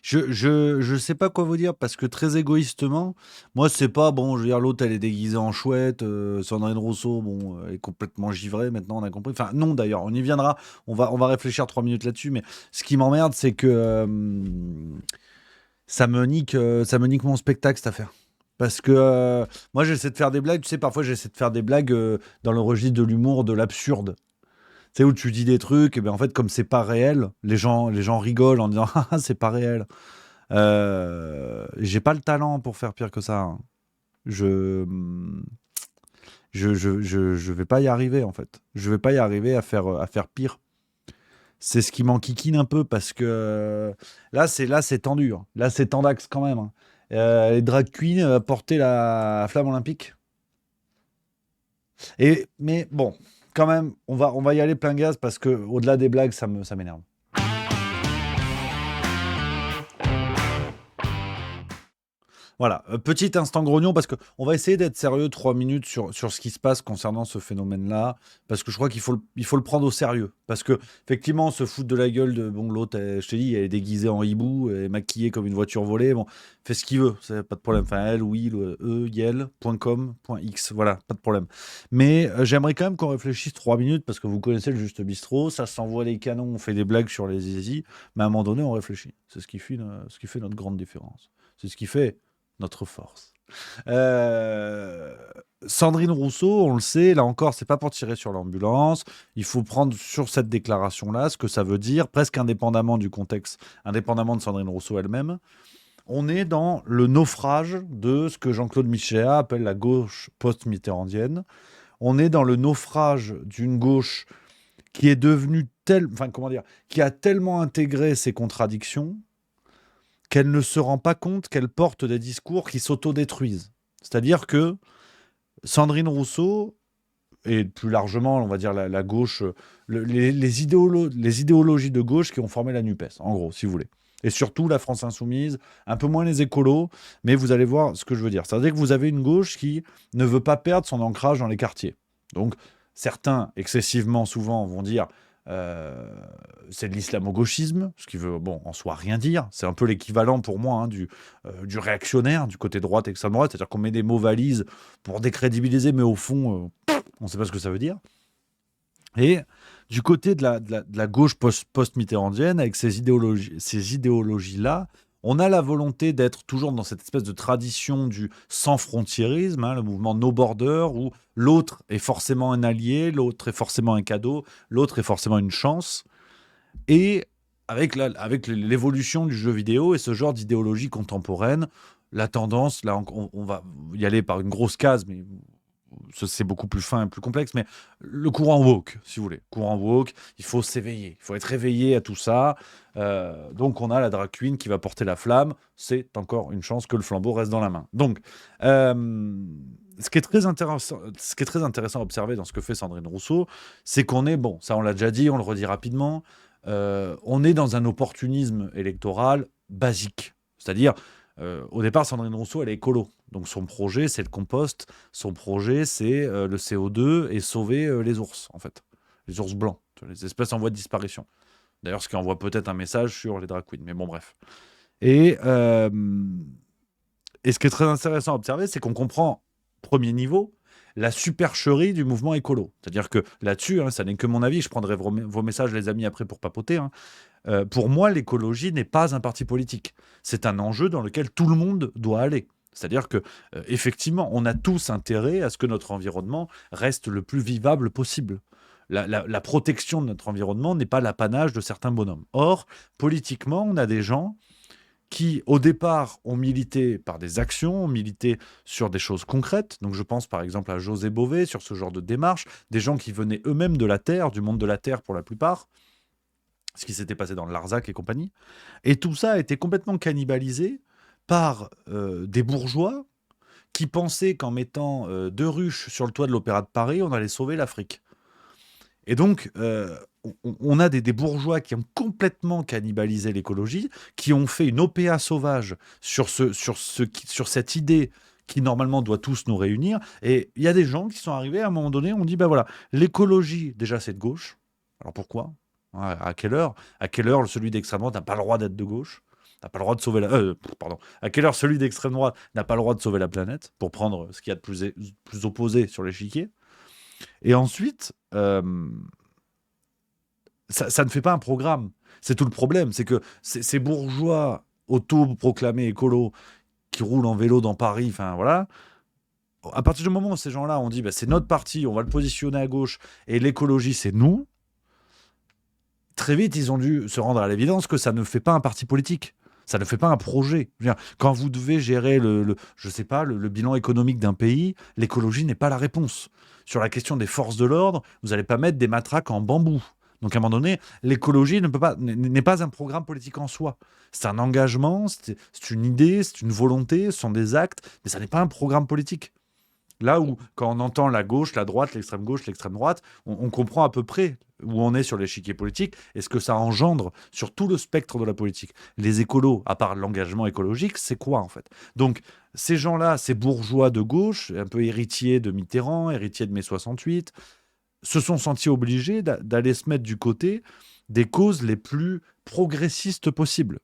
B: Je sais pas quoi vous dire parce que très égoïstement, moi c'est pas bon. Je veux dire, l'autre elle est déguisée en chouette, Sandrine Rousseau, bon, elle est complètement givrée. Maintenant on a compris. Enfin non d'ailleurs, on y viendra. On va réfléchir 3 minutes là-dessus. Mais ce qui m'emmerde, c'est que ça me nique mon spectacle cette affaire. Parce que moi j'essaie de faire des blagues. Tu sais, parfois j'essaie de faire des blagues dans le registre de l'humour, de l'absurde. Tu sais, où tu dis des trucs, et bien en fait, comme c'est pas réel, les gens rigolent en disant ah, c'est pas réel. J'ai pas le talent pour faire pire que ça. Hein. Je vais pas y arriver en fait. Je vais pas y arriver à faire pire. C'est ce qui m'enquiquine un peu parce que là c'est tendu. Hein. Là c'est tendax quand même. Hein. Les drag queens porter la flamme olympique. Mais bon. Quand même, on va y aller plein gaz parce que au-delà des blagues, ça m'énerve. Voilà, petit instant grognon parce qu'on va essayer d'être sérieux 3 minutes sur ce qui se passe concernant ce phénomène-là, parce que je crois qu'il faut le prendre au sérieux. Parce que effectivement, se foutre de la gueule de bon l'autre, je te dis, elle est déguisée en hibou, elle est maquillée comme une voiture volée, bon, fait ce qu'il veut, c'est pas de problème. Enfin, elle, oui, yel.com.x, voilà, pas de problème. Mais j'aimerais quand même qu'on réfléchisse 3 minutes parce que vous connaissez le Juste Bistrot, ça s'envoie des canons, on fait des blagues sur les zizi, mais à un moment donné, on réfléchit. C'est ce qui fait notre grande différence. C'est ce qui fait notre force. Sandrine Rousseau, on le sait, là encore, c'est pas pour tirer sur l'ambulance. Il faut prendre sur cette déclaration-là ce que ça veut dire, presque indépendamment du contexte, indépendamment de Sandrine Rousseau elle-même. On est dans le naufrage de ce que Jean-Claude Michéa appelle la gauche post-mitterrandienne. On est dans le naufrage d'une gauche qui est devenue qui a tellement intégré ses contradictions qu'elle ne se rend pas compte qu'elle porte des discours qui s'autodétruisent. C'est-à-dire que Sandrine Rousseau, et plus largement, on va dire la gauche, les idéologies de gauche qui ont formé la NUPES, en gros, si vous voulez. Et surtout la France Insoumise, un peu moins les écolos, mais vous allez voir ce que je veux dire. C'est-à-dire que vous avez une gauche qui ne veut pas perdre son ancrage dans les quartiers. Donc, certains, excessivement souvent, vont dire c'est de l'islamo-gauchisme, ce qui veut, bon, en soi, rien dire. C'est un peu l'équivalent pour moi hein, du réactionnaire, du côté droite, extrême droite. C'est-à-dire qu'on met des mots valises pour décrédibiliser, mais au fond, on ne sait pas ce que ça veut dire. Et du côté de la gauche post-mitterrandienne, avec ces idéologies-là, on a la volonté d'être toujours dans cette espèce de tradition du sans-frontiérisme, hein, le mouvement No Border, où l'autre est forcément un allié, l'autre est forcément un cadeau, l'autre est forcément une chance. Et avec l'évolution du jeu vidéo et ce genre d'idéologie contemporaine, la tendance, là on va y aller par une grosse case, mais c'est beaucoup plus fin et plus complexe, mais le courant woke, si vous voulez. Courant woke, il faut s'éveiller, il faut être réveillé à tout ça. Donc on a la drag queen qui va porter la flamme. C'est encore une chance que le flambeau reste dans la main. Donc, ce qui est très intéressant à observer dans ce que fait Sandrine Rousseau, c'est qu'on est, bon, ça on l'a déjà dit, on le redit rapidement, on est dans un opportunisme électoral basique. C'est-à-dire, au départ, Sandrine Rousseau, elle est écolo. Donc son projet, c'est le compost. Son projet, c'est le CO2 et sauver les ours, en fait. Les ours blancs, les espèces en voie de disparition. D'ailleurs, ce qui envoie peut-être un message sur les drag queens. Mais bon, bref. Et ce qui est très intéressant à observer, c'est qu'on comprend, premier niveau, la supercherie du mouvement écolo. C'est-à-dire que là-dessus, ça n'est que mon avis, je prendrai vos messages, les amis, après pour papoter. Pour moi, l'écologie n'est pas un parti politique. C'est un enjeu dans lequel tout le monde doit aller. C'est-à-dire que, effectivement, on a tous intérêt à ce que notre environnement reste le plus vivable possible. La protection de notre environnement n'est pas l'apanage de certains bonhommes. Or, politiquement, on a des gens qui, au départ, ont milité par des actions, ont milité sur des choses concrètes. Donc je pense par exemple à José Bové, sur ce genre de démarche, des gens qui venaient eux-mêmes de la Terre, du monde de la Terre pour la plupart, ce qui s'était passé dans le Larzac et compagnie. Et tout ça a été complètement cannibalisé par des bourgeois qui pensaient qu'en mettant 2 ruches sur le toit de l'Opéra de Paris, on allait sauver l'Afrique. Et donc, on a des bourgeois qui ont complètement cannibalisé l'écologie, qui ont fait une OPA sauvage sur cette idée qui, normalement, doit tous nous réunir. Et il y a des gens qui sont arrivés, à un moment donné, on dit, ben voilà, l'écologie, déjà, c'est de gauche. Alors pourquoi ? À quelle heure celui d'extrême droite n'a pas le droit d'être de gauche ? N'a pas le droit de sauver À quelle heure celui d'extrême droite n'a pas le droit de sauver la planète, pour prendre ce qu'il y a de plus opposé sur l'échiquier ? Et ensuite, ça ne fait pas un programme. C'est tout le problème. C'est que ces bourgeois auto-proclamés écolos qui roulent en vélo dans Paris, enfin voilà, à partir du moment où ces gens-là ont dit c'est notre parti, on va le positionner à gauche, et l'écologie, c'est nous, très vite, ils ont dû se rendre à l'évidence que ça ne fait pas un parti politique. Ça ne fait pas un projet. Je veux dire, quand vous devez gérer le bilan économique d'un pays, l'écologie n'est pas la réponse. Sur la question des forces de l'ordre, vous n'allez pas mettre des matraques en bambou. Donc à un moment donné, l'écologie n'est pas un programme politique en soi. C'est un engagement, c'est une idée, c'est une volonté, ce sont des actes, mais ça n'est pas un programme politique. Là où, quand on entend la gauche, la droite, l'extrême gauche, l'extrême droite, on comprend à peu près où on est sur l'échiquier politique et ce que ça engendre sur tout le spectre de la politique. Les écolos, à part l'engagement écologique, c'est quoi en fait ? Donc, ces gens-là, ces bourgeois de gauche, un peu héritiers de Mitterrand, héritiers de mai 68, se sont sentis obligés d'aller se mettre du côté des causes les plus progressistes possibles.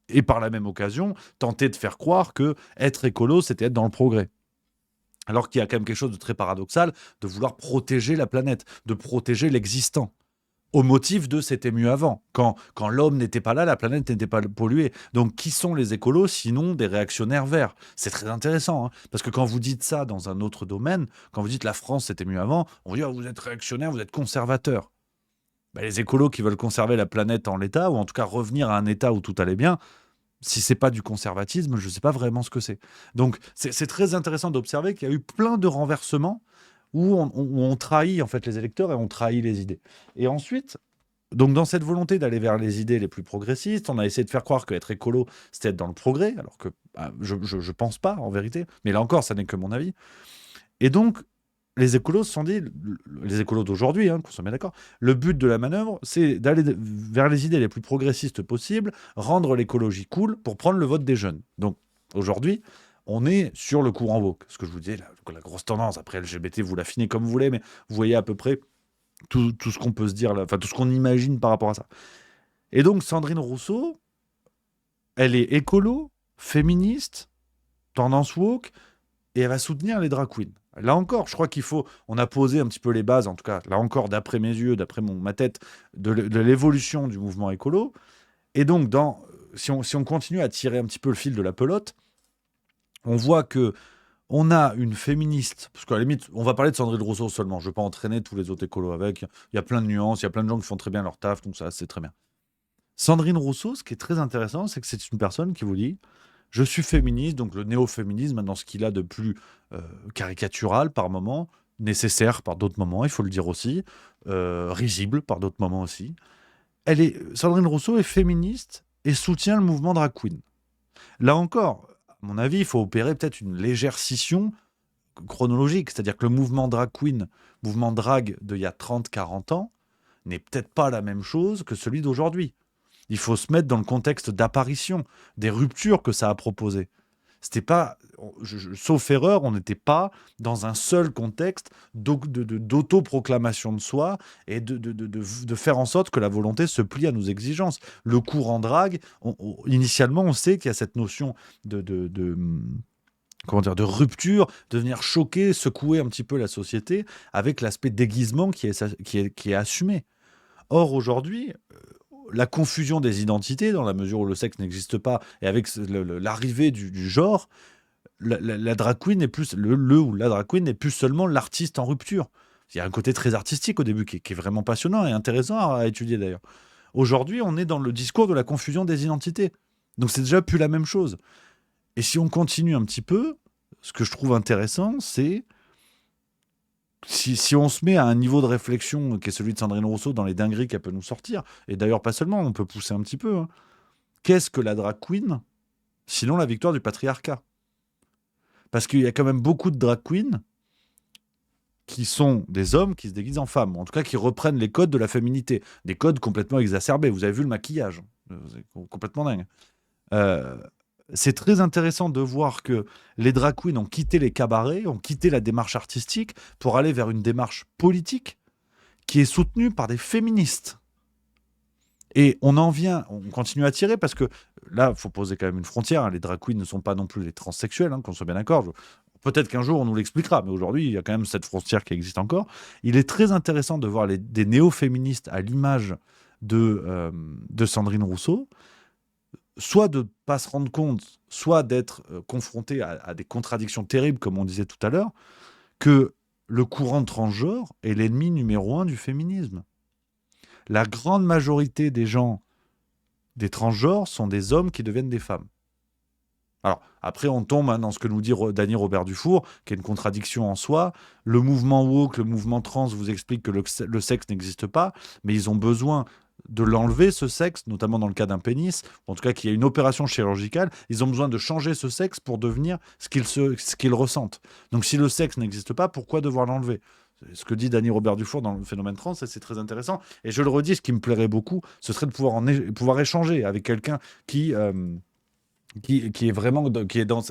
B: Et par la même occasion, tenter de faire croire que être écolo, c'était être dans le progrès. Alors qu'il y a quand même quelque chose de très paradoxal de vouloir protéger la planète, de protéger l'existant, au motif de c'était mieux avant. Quand l'homme n'était pas là, la planète n'était pas polluée. Donc qui sont les écolos sinon des réactionnaires verts ? C'est très intéressant, parce que quand vous dites ça dans un autre domaine, quand vous dites la France c'était mieux avant, on vous dit vous êtes réactionnaire, vous êtes conservateur. Les écolos qui veulent conserver la planète en l'état, ou en tout cas revenir à un état où tout allait bien, si c'est pas du conservatisme, je sais pas vraiment ce que c'est. Donc c'est très intéressant d'observer qu'il y a eu plein de renversements où on trahit en fait les électeurs et on trahit les idées. Et ensuite, donc dans cette volonté d'aller vers les idées les plus progressistes, on a essayé de faire croire qu'être écolo, c'était être dans le progrès, alors que je pense pas en vérité. Mais là encore, ça n'est que mon avis. Et donc, les écolos se sont dit, les écolos d'aujourd'hui, qu'on soit bien d'accord, le but de la manœuvre, c'est d'aller vers les idées les plus progressistes possibles, rendre l'écologie cool pour prendre le vote des jeunes. Donc aujourd'hui, on est sur le courant woke. Ce que je vous disais, la grosse tendance, après LGBT, vous l'affinez comme vous voulez, mais vous voyez à peu près tout ce qu'on peut se dire, enfin tout ce qu'on imagine par rapport à ça. Et donc Sandrine Rousseau, elle est écolo, féministe, tendance woke, et elle va soutenir les drag queens. Là encore, je crois on a posé un petit peu les bases, en tout cas, là encore, d'après mes yeux, d'après ma tête, de l'évolution du mouvement écolo. Et donc, si on continue à tirer un petit peu le fil de la pelote, on voit que on a une féministe, parce qu'à la limite, on va parler de Sandrine Rousseau seulement, je ne vais pas entraîner tous les autres écolos avec, il y a plein de nuances, il y a plein de gens qui font très bien leur taf, donc ça, c'est très bien. Sandrine Rousseau, ce qui est très intéressant, c'est que c'est une personne qui vous dit « Je suis féministe », donc le néo-féminisme, dans ce qu'il a de plus caricatural par moments, nécessaire par d'autres moments, il faut le dire aussi, risible par d'autres moments aussi. Sandrine Rousseau est féministe et soutient le mouvement drag queen. Là encore, à mon avis, il faut opérer peut-être une légère scission chronologique, c'est-à-dire que le mouvement drag queen, mouvement drag d'il y a 30-40 ans, n'est peut-être pas la même chose que celui d'aujourd'hui. Il faut se mettre dans le contexte d'apparition, des ruptures que ça a proposées. C'était pas, sauf erreur, on n'était pas dans un seul contexte d'autoproclamation de soi et de faire en sorte que la volonté se plie à nos exigences. Le courant drague, initialement, on sait qu'il y a cette notion comment dire, de rupture, de venir choquer, secouer un petit peu la société avec l'aspect déguisement qui est assumé. Or, aujourd'hui, la confusion des identités, dans la mesure où le sexe n'existe pas, et avec l'arrivée du genre, la drag queen n'est plus, ou la drag queen n'est plus seulement l'artiste en rupture. Il y a un côté très artistique au début qui est vraiment passionnant et intéressant à étudier d'ailleurs. Aujourd'hui, on est dans le discours de la confusion des identités. Donc c'est déjà plus la même chose. Et si on continue un petit peu, ce que je trouve intéressant, c'est si on se met à un niveau de réflexion qui est celui de Sandrine Rousseau dans les dingueries qu'elle peut nous sortir, et d'ailleurs pas seulement, on peut pousser un petit peu, hein. Qu'est-ce que la drag queen, sinon la victoire du patriarcat? Parce qu'il y a quand même beaucoup de drag queens qui sont des hommes qui se déguisent en femmes, en tout cas qui reprennent les codes de la féminité, des codes complètement exacerbés. Vous avez vu le maquillage, c'est complètement dingue. C'est très intéressant de voir que les drag queens ont quitté les cabarets, ont quitté la démarche artistique pour aller vers une démarche politique qui est soutenue par des féministes. Et on continue à tirer parce que là, il faut poser quand même une frontière, hein. Les drag queens ne sont pas non plus les transsexuels, hein, qu'on soit bien d'accord. Peut-être qu'un jour on nous l'expliquera, mais aujourd'hui, il y a quand même cette frontière qui existe encore. Il est très intéressant de voir des néo-féministes à l'image de Sandrine Rousseau, soit de ne pas se rendre compte, soit d'être confronté à des contradictions terribles, comme on disait tout à l'heure, que le courant transgenre est l'ennemi numéro 1 du féminisme. La grande majorité des gens, des transgenres, sont des hommes qui deviennent des femmes. Alors, après, on tombe dans ce que nous dit Dany Robert Dufour, qui est une contradiction en soi. Le mouvement woke, le mouvement trans vous explique que le sexe n'existe pas, mais ils ont besoin de l'enlever, ce sexe, notamment dans le cas d'un pénis, en tout cas qu'il y ait une opération chirurgicale. Ils ont besoin de changer ce sexe pour devenir ce qu'ils ressentent. Donc, si le sexe n'existe pas, pourquoi devoir l'enlever ? C'est ce que dit Dany Robert Dufour dans le phénomène trans, et c'est très intéressant. Et je le redis, ce qui me plairait beaucoup, ce serait de pouvoir échanger avec quelqu'un qui est vraiment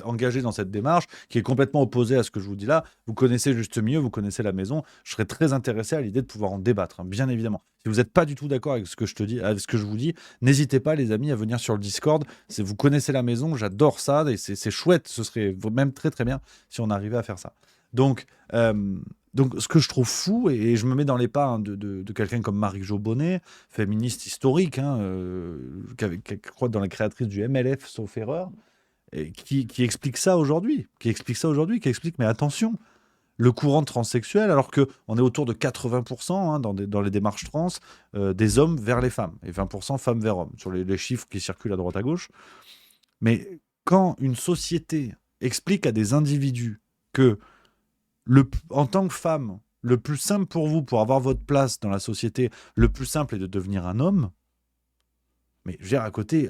B: engagé dans cette démarche, qui est complètement opposé à ce que je vous dis là. Vous connaissez Juste Mieux, vous connaissez la maison. Je serais très intéressé à l'idée de pouvoir en débattre, hein, bien évidemment. Si vous n'êtes pas du tout d'accord avec ce que je vous dis, n'hésitez pas, les amis, à venir sur le Discord. Vous connaissez la maison, j'adore ça, et c'est chouette. Ce serait même très très bien si on arrivait à faire ça. Donc, ce que je trouve fou, et je me mets dans les pas, hein, de quelqu'un comme Marie-Jo Bonnet, féministe historique, hein, qui croit dans la créatrice du MLF, sauf erreur, et qui explique ça aujourd'hui, qui explique, mais attention, le courant transsexuel, alors qu'on est autour de 80%, hein, dans les démarches trans, des hommes vers les femmes, et 20% femmes vers hommes, sur les chiffres qui circulent à droite à gauche. Mais quand une société explique à des individus que en tant que femme, le plus simple pour vous, pour avoir votre place dans la société, le plus simple est de devenir un homme. Mais je veux dire, à côté,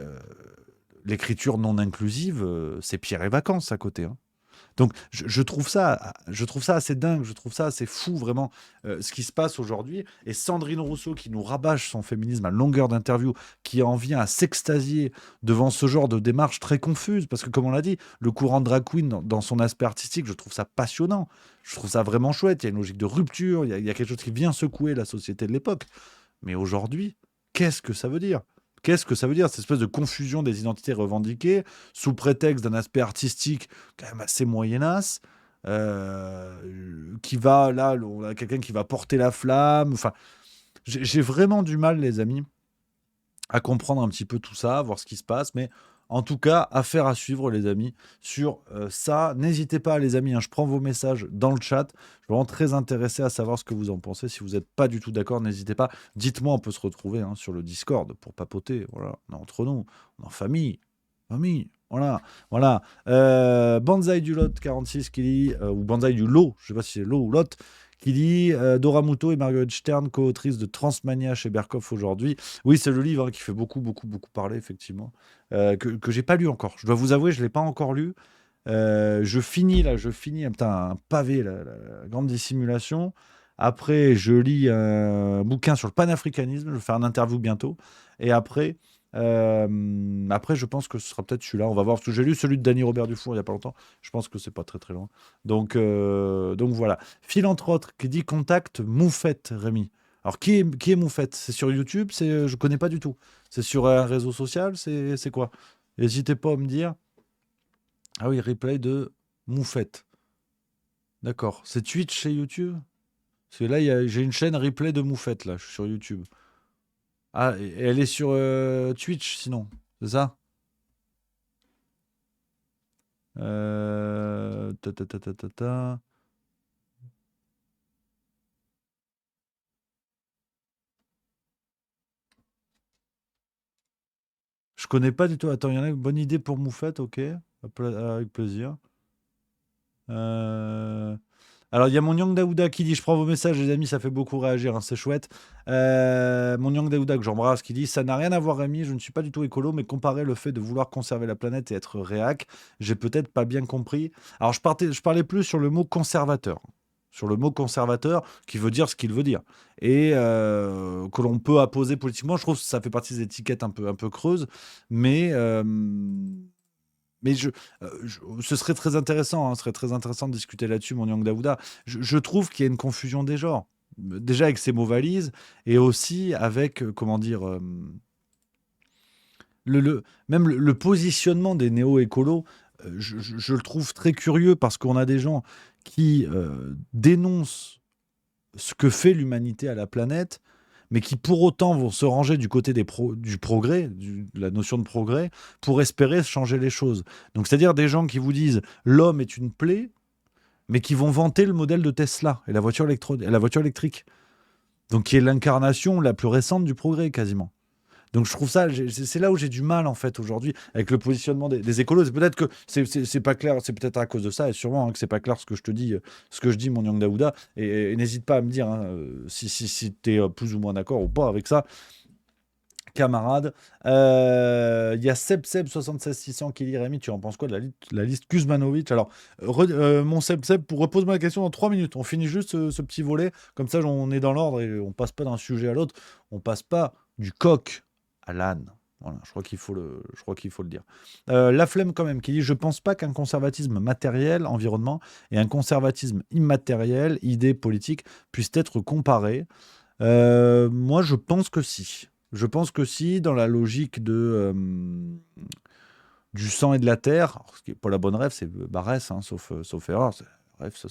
B: l'écriture non inclusive, c'est Pierre et Vacances à côté, hein. Donc je trouve ça assez dingue, je trouve ça assez fou vraiment, ce qui se passe aujourd'hui. Et Sandrine Rousseau qui nous rabâche son féminisme à longueur d'interview, qui en vient à s'extasier devant ce genre de démarche très confuse, parce que comme on l'a dit, le courant drag queen dans son aspect artistique, je trouve ça passionnant, je trouve ça vraiment chouette. Il y a une logique de rupture, il y a quelque chose qui vient secouer la société de l'époque. Mais aujourd'hui, qu'est-ce que ça veut dire ? Qu'est-ce que ça veut dire, cette espèce de confusion des identités revendiquées, sous prétexte d'un aspect artistique quand même assez moyenasse, qui va, là, on a quelqu'un qui va porter la flamme. Enfin, j'ai vraiment du mal, les amis, à comprendre un petit peu tout ça, voir ce qui se passe, mais en tout cas, affaire à suivre, les amis, sur ça. N'hésitez pas, les amis, hein, je prends vos messages dans le chat. Je suis vraiment très intéressé à savoir ce que vous en pensez. Si vous n'êtes pas du tout d'accord, n'hésitez pas. Dites-moi, on peut se retrouver, hein, sur le Discord pour papoter. Voilà, on est entre nous, on est en famille. Voilà. Banzai du Lot 46 qui dit, ou Banzai du Lot, je ne sais pas si c'est Lot ou Lot, qui dit Dora Muto et Marguerite Stern, co-autrices de Transmania chez Berkoff aujourd'hui. Oui, c'est le livre, hein, qui fait beaucoup parler, effectivement, que j'ai pas lu encore. Je dois vous avouer, je l'ai pas encore lu. Je finis un pavé, la grande dissimulation. Après, je lis un bouquin sur le panafricanisme. Je vais faire une interview bientôt. Et après, je pense que ce sera peut-être celui-là. On va voir. Parce que j'ai lu celui de Danny Robert Dufour il n'y a pas longtemps. Je pense que c'est pas très très loin. Donc voilà. Phil, entre autres, qui dit contact Moufette, Rémi. Alors, qui est Moufette? C'est sur YouTube? Je connais pas du tout. C'est sur un réseau social? C'est quoi? N'hésitez pas à me dire. Ah oui, replay de Moufette. D'accord. C'est Twitch chez YouTube? Parce que là, j'ai une chaîne replay de Moufette, là, je suis sur YouTube. Ah, et elle est sur Twitch, sinon. C'est ça? Ta, ta, ta, ta, ta, ta. Je connais pas du tout. Attends, il y en a une bonne idée pour Moufette, ok. Avec plaisir. Alors, il y a mon Yang Daouda qui dit: je prends vos messages, les amis, ça fait beaucoup réagir, hein, c'est chouette. Mon Yang Daouda, que j'embrasse, qui dit: ça n'a rien à voir, Rémi, je ne suis pas du tout écolo, mais comparer le fait de vouloir conserver la planète et être réac, j'ai peut-être pas bien compris. Alors, je parlais plus sur le mot conservateur. Sur le mot conservateur, qui veut dire ce qu'il veut dire. Et que l'on peut apposer politiquement. Je trouve que ça fait partie des étiquettes un peu creuses, mais. Mais ce serait très intéressant, hein, ce serait très intéressant de discuter là-dessus, mon Yang Daouda. Je trouve qu'il y a une confusion des genres. Déjà avec ces mots valises, et aussi avec, comment dire, même le positionnement des néo-écolos, je le trouve très curieux parce qu'on a des gens qui dénoncent ce que fait l'humanité à la planète, mais qui pour autant vont se ranger du côté du progrès, de la notion de progrès, pour espérer changer les choses. Donc c'est-à-dire des gens qui vous disent l'homme est une plaie, mais qui vont vanter le modèle de Tesla et la voiture électrique. Donc qui est l'incarnation la plus récente du progrès quasiment. Donc je trouve ça, c'est là où j'ai du mal en fait aujourd'hui avec le positionnement des écolos. C'est peut-être que c'est pas clair, c'est peut-être à cause de ça et sûrement, hein, que c'est pas clair ce que je dis, mon Yang Daouda. Et n'hésite pas à me dire, hein, si tu es plus ou moins d'accord ou pas avec ça, camarade. Il y a Seb76600 qui dit: Rémi, tu en penses quoi de la liste Kuzmanovic? Alors, mon Seb, repose-moi la question dans 3 minutes. On finit juste ce petit volet, comme ça on est dans l'ordre et on passe pas d'un sujet à l'autre. On passe pas du coq à l'âne. Voilà, je crois qu'il faut le dire. La flemme quand même qui dit: je pense pas qu'un conservatisme matériel, environnement, et un conservatisme immatériel, idée politique, puissent être comparés. Moi, je pense que si. Je pense que si, dans la logique du sang et de la terre, alors, ce qui n'est pas la bonne rêve, c'est Barès, hein, sauf erreur. Bref,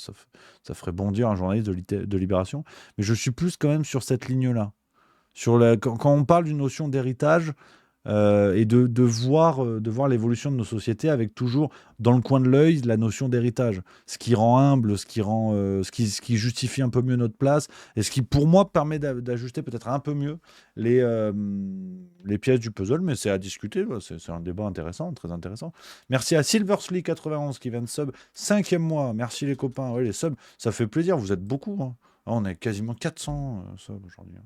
B: ça ferait bondir un journaliste de Libération. Mais je suis plus quand même sur cette ligne-là. Quand on parle d'une notion d'héritage, et de voir l'évolution de nos sociétés avec toujours dans le coin de l'œil la notion d'héritage, ce qui rend humble, ce qui justifie un peu mieux notre place, et ce qui pour moi permet d'ajuster peut-être un peu mieux les pièces du puzzle, mais c'est à discuter, c'est un débat intéressant, très intéressant. Merci à Silversly91 qui vient de sub, 5e mois, merci les copains, ouais, les subs, ça fait plaisir, vous êtes beaucoup, hein. On est quasiment 400 subs aujourd'hui, hein.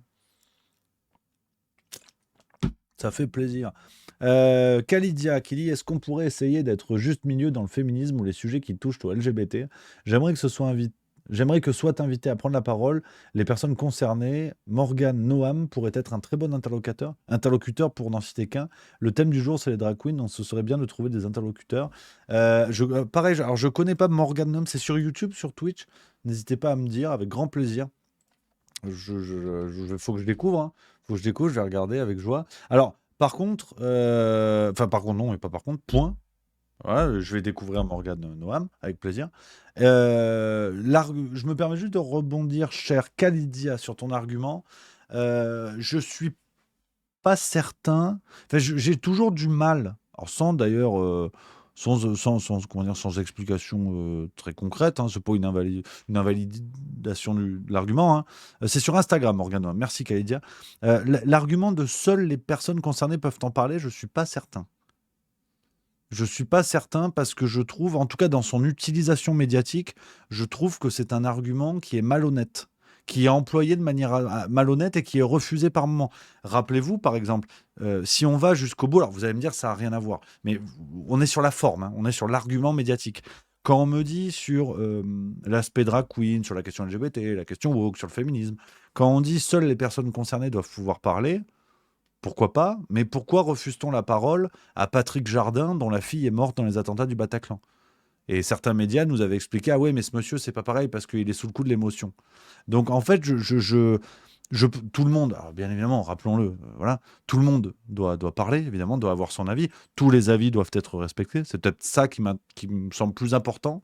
B: Ça fait plaisir. Khalidia qui dit: est-ce qu'on pourrait essayer d'être juste milieu dans le féminisme ou les sujets qui touchent au LGBT? J'aimerais que soient invités à prendre la parole les personnes concernées. Morgan Noam pourrait être un très bon interlocuteur pour n'en citer qu'un. Le thème du jour, c'est les drag queens, donc ce serait bien de trouver des interlocuteurs. Pareil, alors je connais pas Morgan Noam, c'est sur YouTube, sur Twitch. N'hésitez pas à me dire, avec grand plaisir. Faut que je découvre, hein. Faut que je découvre, je vais regarder avec joie. Alors, par contre, non, et pas par contre, point. Voilà, je vais découvrir Morgan Noam avec plaisir. Je me permets juste de rebondir, cher Khalidia, sur ton argument. Je suis pas certain. Enfin, j'ai toujours du mal, alors sans d'ailleurs. Sans explication très concrète, hein, c'est pas une invalidation de l'argument, hein. C'est sur Instagram, Morgane. Merci Khalidia. L'argument de seules les personnes concernées peuvent en parler, je suis pas certain. Je suis pas certain parce que je trouve, en tout cas dans son utilisation médiatique, je trouve que c'est un argument qui est malhonnête, qui est employé de manière malhonnête et qui est refusé par moment. Rappelez-vous, par exemple, si on va jusqu'au bout, alors vous allez me dire ça n'a rien à voir, mais on est sur la forme, hein, on est sur l'argument médiatique. Quand on me dit sur l'aspect drag queen, sur la question LGBT, la question woke, sur le féminisme, quand on dit seules les personnes concernées doivent pouvoir parler, pourquoi pas? Mais pourquoi refuse-t-on la parole à Patrick Jardin, dont la fille est morte dans les attentats du Bataclan? Et certains médias nous avaient expliqué, ah ouais, mais ce monsieur, c'est pas pareil parce qu'il est sous le coup de l'émotion. Donc en fait, tout le monde, alors bien évidemment, rappelons-le, voilà, tout le monde doit parler, évidemment, doit avoir son avis. Tous les avis doivent être respectés. C'est peut-être ça qui me semble plus important.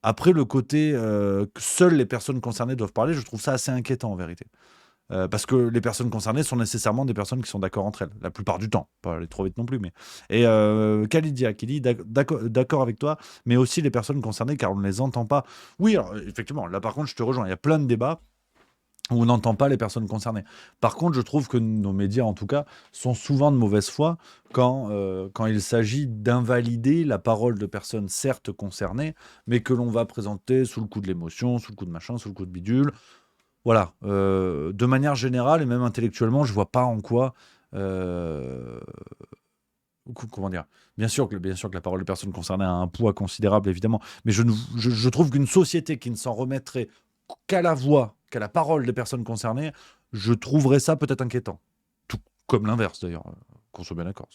B: Après, le côté que seules les personnes concernées doivent parler, je trouve ça assez inquiétant en vérité. Parce que les personnes concernées sont nécessairement des personnes qui sont d'accord entre elles, la plupart du temps, pas aller trop vite non plus. Mais... Et Khalidia qui dit d'accord avec toi, mais aussi les personnes concernées car on ne les entend pas. Oui, alors, effectivement, là par contre, je te rejoins, il y a plein de débats où on n'entend pas les personnes concernées. Par contre, je trouve que nos médias, en tout cas, sont souvent de mauvaise foi quand il s'agit d'invalider la parole de personnes certes concernées, mais que l'on va présenter sous le coup de l'émotion, sous le coup de machin, sous le coup de bidule. Voilà, de manière générale et même intellectuellement, je vois pas en quoi, comment dire? Bien sûr que la parole de personnes concernées a un poids considérable, évidemment, mais je trouve qu'une société qui ne s'en remettrait qu'à la voix, qu'à la parole des personnes concernées, je trouverais ça peut-être inquiétant. Tout comme l'inverse d'ailleurs, qu'on soit bien d'accord.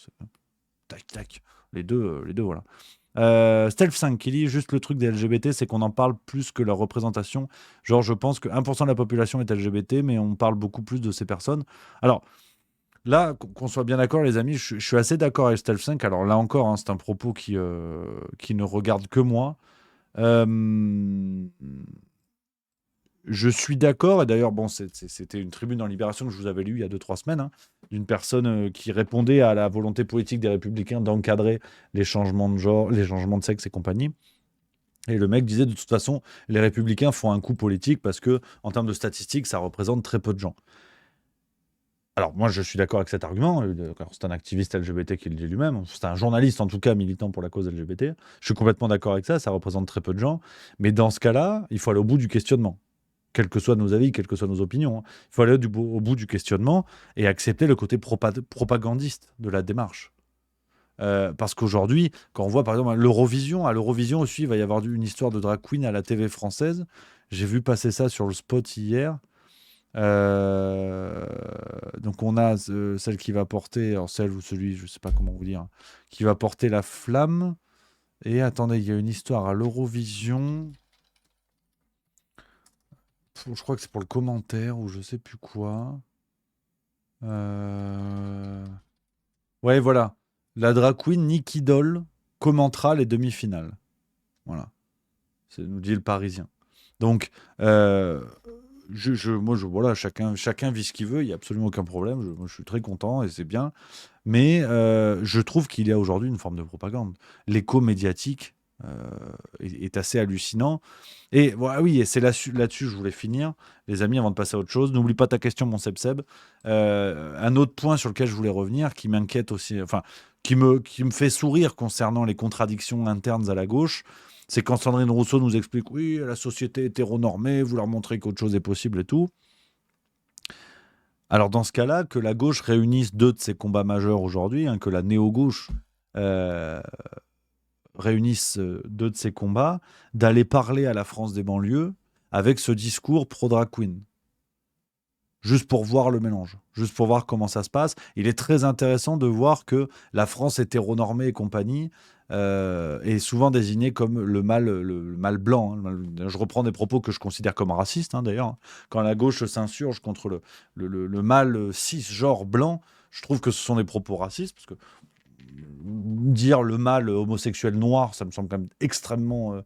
B: Tac, tac, les deux, voilà. Stealth5 qui dit juste le truc des LGBT, c'est qu'on en parle plus que leur représentation. Genre, je pense que 1% de la population est LGBT, mais on parle beaucoup plus de ces personnes. Alors, là, qu'on soit bien d'accord, les amis, je suis assez d'accord avec Stealth5. Alors là encore, hein, c'est un propos qui ne regarde que moi. Je suis d'accord, et d'ailleurs, bon, c'était une tribune dans Libération que je vous avais lue il y a 2-3 semaines, hein, d'une personne qui répondait à la volonté politique des Républicains d'encadrer les changements de genre, les changements de sexe et compagnie. Et le mec disait, de toute façon, les Républicains font un coup politique parce que, en termes de statistiques, ça représente très peu de gens. Alors, moi, je suis d'accord avec cet argument. C'est un activiste LGBT qui le dit lui-même. C'est un journaliste, en tout cas, militant pour la cause LGBT. Je suis complètement d'accord avec ça. Ça représente très peu de gens. Mais dans ce cas-là, il faut aller au bout du questionnement. Quels que soient nos avis, quelles que soient nos opinions. Hein. Il faut aller au bout du questionnement et accepter le côté propagandiste de la démarche. Parce qu'aujourd'hui, quand on voit par exemple à l'Eurovision aussi, il va y avoir une histoire de drag queen à la TV française. J'ai vu passer ça sur le spot hier. Donc on a celle qui va porter, alors celle ou celui, je sais pas comment vous dire, qui va porter la flamme. Et attendez, il y a une histoire à l'Eurovision. Je crois que c'est pour le commentaire ou je sais plus quoi. Ouais, voilà. La drag queen Nikki Doll commentera les demi-finales. Voilà. C'est nous dit le Parisien. Donc, voilà, chacun vit ce qu'il veut, il n'y a absolument aucun problème. Moi, je suis très content et c'est bien. Mais je trouve qu'il y a aujourd'hui une forme de propagande. L'écho médiatique est assez hallucinant. Et voilà, oui, et c'est là-dessus que je voulais finir, les amis, avant de passer à autre chose. N'oublie pas ta question, mon Seb. Un autre point sur lequel je voulais revenir, qui m'inquiète aussi, enfin, qui me fait sourire concernant les contradictions internes à la gauche, c'est quand Sandrine Rousseau nous explique, oui, la société hétéronormée, vous leur montrez qu'autre chose est possible et tout. Alors dans ce cas-là, que la gauche réunisse deux de ses combats majeurs aujourd'hui, hein, que la néo-gauche réunissent deux de ces combats, d'aller parler à la France des banlieues avec ce discours pro-drag queen. Juste pour voir le mélange, juste pour voir comment ça se passe. Il est très intéressant de voir que la France hétéronormée et compagnie est souvent désignée comme le mal blanc. Hein. Je reprends des propos que je considère comme racistes, hein, d'ailleurs. Quand la gauche s'insurge contre le mal cisgenre blanc, je trouve que ce sont des propos racistes, parce que dire le mal homosexuel noir, ça me semble quand même extrêmement...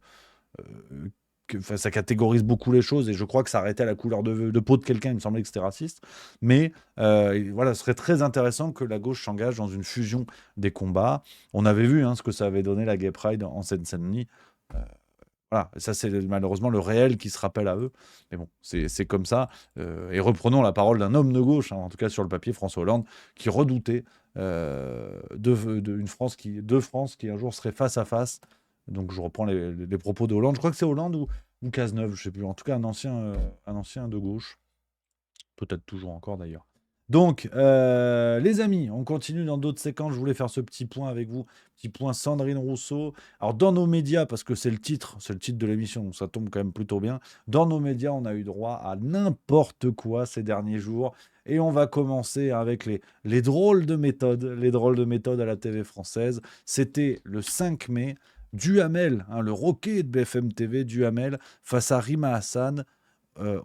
B: ça catégorise beaucoup les choses, et je crois que ça arrêtait à la couleur de peau de quelqu'un, il me semblait que c'était raciste. Mais voilà, ce serait très intéressant que la gauche s'engage dans une fusion des combats. On avait vu ce que ça avait donné la Gay Pride en Seine-Saint-Denis. Voilà, et ça c'est malheureusement le réel qui se rappelle à eux. Mais bon, c'est comme ça. Et reprenons la parole d'un homme de gauche, en tout cas sur le papier, François Hollande, qui redoutait deux France qui un jour seraient face à face. Donc je reprends les propos de Hollande. Je crois que c'est Hollande ou Cazeneuve, je ne sais plus. En tout cas, un ancien de gauche. Peut-être toujours encore d'ailleurs. Donc, les amis, on continue dans d'autres séquences. Je voulais faire ce petit point avec vous, petit point Sandrine Rousseau. Alors, dans nos médias, parce que c'est le titre de l'émission, donc ça tombe quand même plutôt bien. Dans nos médias, on a eu droit à n'importe quoi ces derniers jours. Et on va commencer avec les drôles de méthodes, à la TV française. C'était le 5 mai, Duhamel, le roquet de BFM TV, Duhamel, face à Rima Hassan.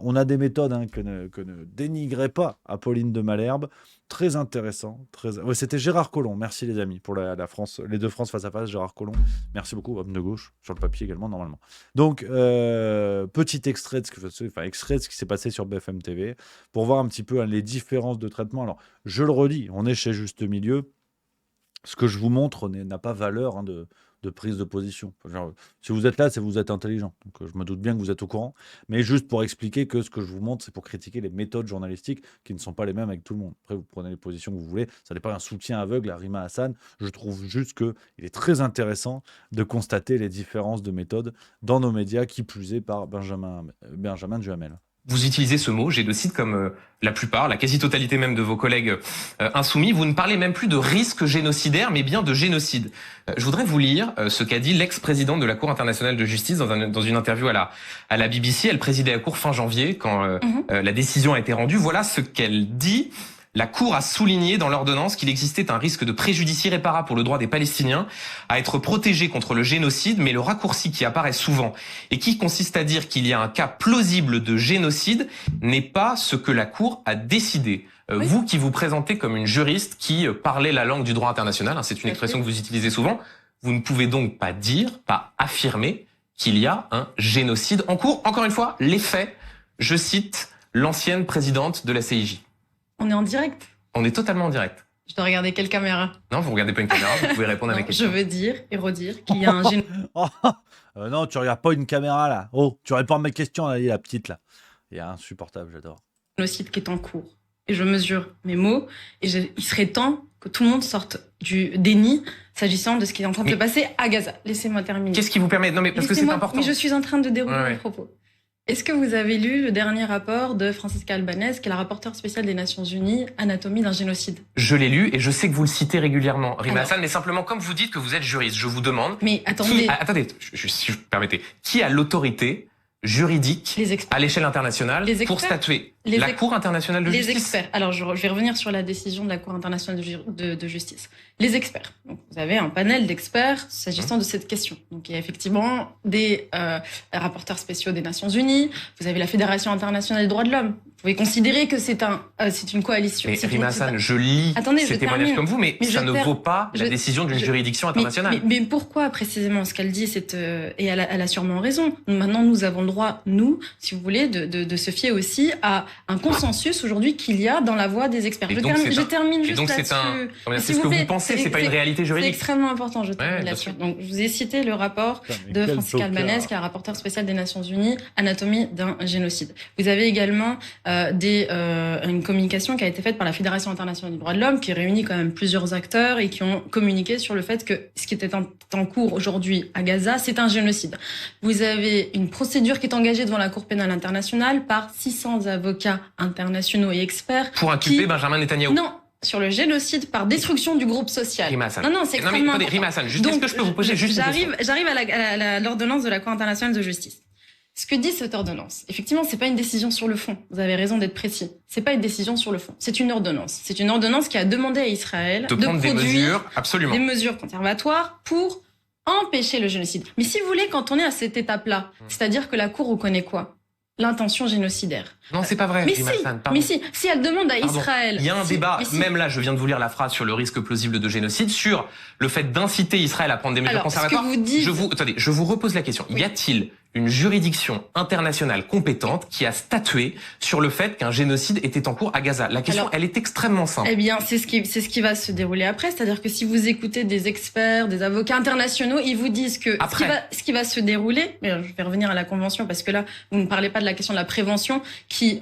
B: On a des méthodes que ne dénigrez pas Apolline de Malherbe. Très intéressant. Ouais, c'était Gérard Collomb. Merci les amis pour la France, les deux France face à face. Gérard Collomb. Merci beaucoup. Homme de gauche sur le papier également normalement. Donc petit extrait de ce qui s'est passé sur BFM TV pour voir un petit peu les différences de traitement. Alors je le redis, on est chez Juste Milieu. Ce que je vous montre n'a pas valeur de prise de position. Genre, si vous êtes là, c'est que vous êtes intelligent. Donc, je me doute bien que vous êtes au courant. Mais juste pour expliquer que ce que je vous montre, c'est pour critiquer les méthodes journalistiques qui ne sont pas les mêmes avec tout le monde. Après, vous prenez les positions que vous voulez. Ça n'est pas un soutien aveugle à Rima Hassan. Je trouve juste qu'il est très intéressant de constater les différences de méthodes dans nos médias, qui plus est par Benjamin Duhamel.
I: Vous utilisez ce mot, génocide, comme la plupart, la quasi-totalité même de vos collègues insoumis. Vous ne parlez même plus de risque génocidaire, mais bien de génocide. Je voudrais vous lire ce qu'a dit l'ex-présidente de la Cour internationale de justice dans une interview à la BBC. Elle présidait la Cour fin janvier, quand la décision a été rendue. Voilà ce qu'elle dit. La Cour a souligné dans l'ordonnance qu'il existait un risque de préjudice irréparable pour le droit des Palestiniens à être protégés contre le génocide, mais le raccourci qui apparaît souvent et qui consiste à dire qu'il y a un cas plausible de génocide n'est pas ce que la Cour a décidé. Oui. Vous qui vous présentez comme une juriste qui parlait la langue du droit international, c'est une expression que vous utilisez souvent, vous ne pouvez donc pas affirmer qu'il y a un génocide en cours. Encore une fois, les faits, je cite l'ancienne présidente de la CIJ.
J: On est en direct?
I: On est totalement en direct.
J: Je dois regarder quelle caméra?
I: Non, vous regardez pas une caméra, vous pouvez répondre à mes questions.
J: Je veux dire et redire qu'il y a un génocide.
B: Non, tu regardes pas une caméra là. Oh, tu réponds à mes questions, là, la petite là. Il est insupportable, j'adore.
J: Génocide qui est en cours. Et je mesure mes mots. Et il serait temps que tout le monde sorte du déni s'agissant de ce qui est en train de se passer à Gaza. Laissez-moi terminer.
I: Qu'est-ce qui vous permet? Non, mais parce que c'est important.
J: Mais je suis en train de dérouler mes propos. Est-ce que vous avez lu le dernier rapport de Francisca Albanese, qui est la rapporteure spéciale des Nations Unies, Anatomie d'un génocide?
I: Je l'ai lu et je sais que vous le citez régulièrement, Rima Hassan, mais simplement, comme vous dites que vous êtes juriste, je vous demande...
J: Mais attendez...
I: Attendez, si vous permettez. Qui a l'autorité juridique à l'échelle internationale pour statuer? La Cour internationale de justice?
J: Les experts. Alors, je vais revenir sur la décision de la Cour internationale de justice. Les experts. Donc, vous avez un panel d'experts s'agissant de cette question. Donc, il y a effectivement des rapporteurs spéciaux des Nations Unies. Vous avez la Fédération internationale des droits de l'homme. Vous pouvez considérer que c'est une coalition.
I: Mais Rima Hassan, je lis ces témoignages comme vous, mais ça ne vaut pas la décision d'une juridiction internationale.
J: Mais pourquoi précisément ce qu'elle dit, et elle a sûrement raison. Maintenant, nous avons le droit, si vous voulez, de se fier aussi à un consensus aujourd'hui qu'il y a dans la voix des experts. Je termine juste là-dessus.
I: C'est ce que vous pensez, c'est pas une réalité juridique.
J: C'est extrêmement important, je termine là-dessus. Donc, je vous ai cité le rapport de Francisca Albanese, qui est la rapporteure spéciale des Nations Unies, Anatomie d'un génocide. Vous avez également une communication qui a été faite par la Fédération internationale des droits de l'homme, qui réunit quand même plusieurs acteurs et qui ont communiqué sur le fait que ce qui était en cours aujourd'hui à Gaza, c'est un génocide. Vous avez une procédure qui est engagée devant la Cour pénale internationale par 600 avocats internationaux et experts.
I: Pour inculper Benjamin Netanyahou.
J: Non, sur le génocide par destruction du groupe social.
I: Rima Hassan.
J: Non, c'est extrêmement important.
I: Rima Hassan, est-ce que je peux vous poser juste une question?
J: J'arrive à l'ordonnance de la Cour internationale de justice. Ce que dit cette ordonnance, effectivement, c'est pas une décision sur le fond. Vous avez raison d'être précis. C'est pas une décision sur le fond. C'est une ordonnance. C'est une ordonnance qui a demandé à Israël de
I: prendre
J: produire
I: des
J: mesures conservatoires pour empêcher le génocide. Mais si vous voulez, quand on est à cette étape-là, c'est-à-dire que la Cour reconnaît quoi? L'intention génocidaire.
I: Non, c'est pas vrai.
J: Mais si elle demande à Israël...
I: Il y a un débat, même là, je viens de vous lire la phrase sur le risque plausible de génocide, sur le fait d'inciter Israël à prendre des mesures conservatoires. Je vous repose la question. Oui. Y a-t-il une juridiction internationale compétente qui a statué sur le fait qu'un génocide était en cours à Gaza? La question, elle est extrêmement simple.
J: Eh bien, c'est ce qui va se dérouler après. C'est-à-dire que si vous écoutez des experts, des avocats internationaux, ils vous disent que ce qui va se dérouler, mais je vais revenir à la Convention parce que là, vous ne parlez pas de la question de la prévention qui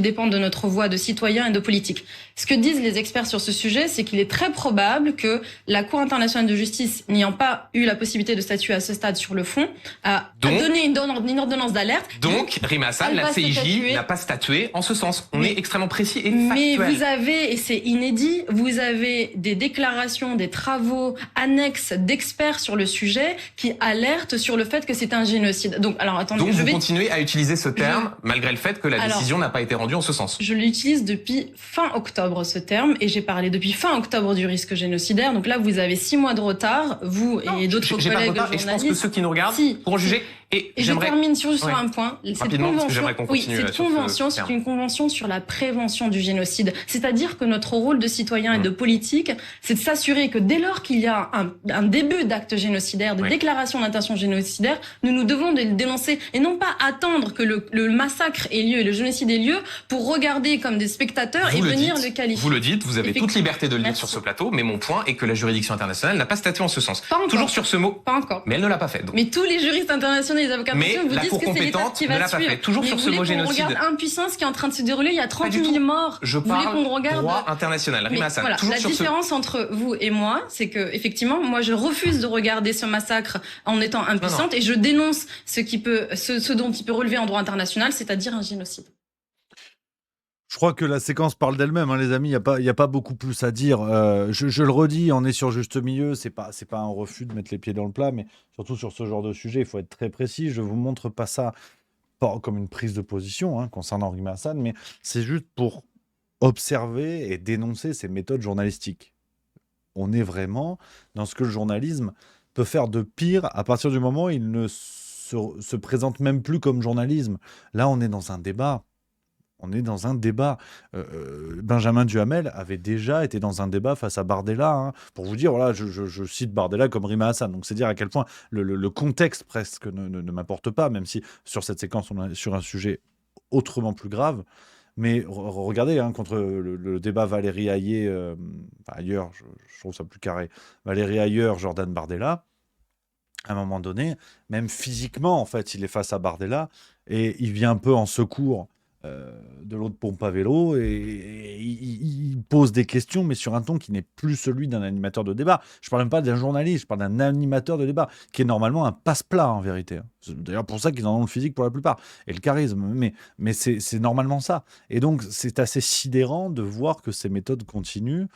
J: dépend de notre voix de citoyens et de politiques. Ce que disent les experts sur ce sujet, c'est qu'il est très probable que la Cour internationale de justice, n'ayant pas eu la possibilité de statuer à ce stade sur le fond, a donné donné une ordonnance d'alerte.
I: Donc, Rima Hassan,
J: elle
I: la
J: va
I: CIJ
J: statuer.
I: n'a pas statué en ce sens. On
J: Mais-
I: est extrêmement précis et
J: Mais
I: factuel.
J: vous avez, et c'est inédit, vous avez des déclarations, des travaux annexes d'experts sur le sujet qui alertent sur le fait que c'est un génocide. Donc, alors attendez,
I: Donc,
J: je
I: vous
J: vais...
I: continuez à utiliser ce terme, malgré le fait que la
J: Alors-
I: décision n'a pas été rendue en ce sens.
J: Je l'utilise depuis fin octobre, ce terme, et j'ai parlé depuis fin octobre du risque génocidaire. Donc là, vous avez 6 mois de retard, vous et d'autres
I: J'ai pas de
J: collègues
I: retard, et je pense que
J: journalistes.
I: ceux qui nous regardent
J: Si.
I: pourront juger. Et
J: Et je
I: j'aimerais...
J: termine sur
I: Ouais.
J: un point. Cette
I: Rapidement, parce que j'aimerais qu'on
J: oui,
I: continue
J: cette
I: sur ce
J: convention, c'est
I: terme.
J: une convention sur la prévention du génocide. C'est-à-dire que notre rôle de citoyen et de politique, c'est de s'assurer que dès lors qu'il y a un début d'acte génocidaire, de
I: Oui.
J: déclaration d'intention génocidaire, nous devons le dénoncer et non pas attendre que le massacre ait lieu et le génocide ait lieu pour regarder comme des spectateurs et venir le qualifier.
I: Vous le dites, vous avez toute
J: Effectivement.
I: liberté de le dire
J: Merci.
I: sur ce plateau, mais mon point est que la juridiction internationale n'a pas statué en ce sens.
J: Pas encore.
I: Toujours sur ce mot,
J: Pas encore.
I: mais elle ne l'a pas fait. Donc.
J: Mais tous les juristes internationaux et les avocats
I: Mais
J: internationaux vous
I: la
J: disent
I: Cour
J: que c'est l'État
I: compétente
J: qui
I: ne
J: va
I: l'a pas
J: suivre.
I: fait. Toujours
J: Mais
I: sur
J: vous
I: ce
J: voulez
I: mot
J: qu'on
I: génocide.
J: regarde impuissance qui est en train de se dérouler, il y a 30
I: du
J: 000
I: tout.
J: morts.
I: Je
J: Vous voulez
I: parle
J: qu'on regarde
I: droit international.
J: Mais
I: Rima Hassan,
J: voilà,
I: toujours
J: la
I: sur ce...
J: différence entre vous et moi, c'est que effectivement, moi, je refuse de regarder ce massacre en étant impuissante et je dénonce ce dont il peut relever en droit international, c'est-à-dire un génocide.
B: Je crois que la séquence parle d'elle-même, hein, les amis. Il y a pas beaucoup plus à dire. Je le redis, on est sur juste milieu. C'est pas un refus de mettre les pieds dans le plat, mais surtout sur ce genre de sujet, il faut être très précis. Je vous montre pas ça comme une prise de position concernant Rima Hassan, mais c'est juste pour observer et dénoncer ces méthodes journalistiques. On est vraiment dans ce que le journalisme peut faire de pire à partir du moment où il ne se présente même plus comme journalisme. Là, on est dans un débat. Benjamin Duhamel avait déjà été dans un débat face à Bardella. Pour vous dire, voilà, je cite Bardella comme Rima Hassan. Donc, c'est dire à quel point le contexte presque ne m'importe pas, même si sur cette séquence, on est sur un sujet autrement plus grave. Mais regardez, contre le débat Valérie Hayé, ailleurs, je trouve ça plus carré, Valérie Ayer, Jordan Bardella, à un moment donné, même physiquement, en fait, il est face à Bardella et il vient un peu en secours de l'autre pompe à vélo et il pose des questions, mais sur un ton qui n'est plus celui d'un animateur de débat. Je ne parle même pas d'un journaliste, je parle d'un animateur de débat, qui est normalement un passe-plat en vérité. C'est d'ailleurs pour ça qu'ils en ont le physique pour la plupart, et le charisme, mais c'est normalement ça. Et donc c'est assez sidérant de voir que ces méthodes continuent,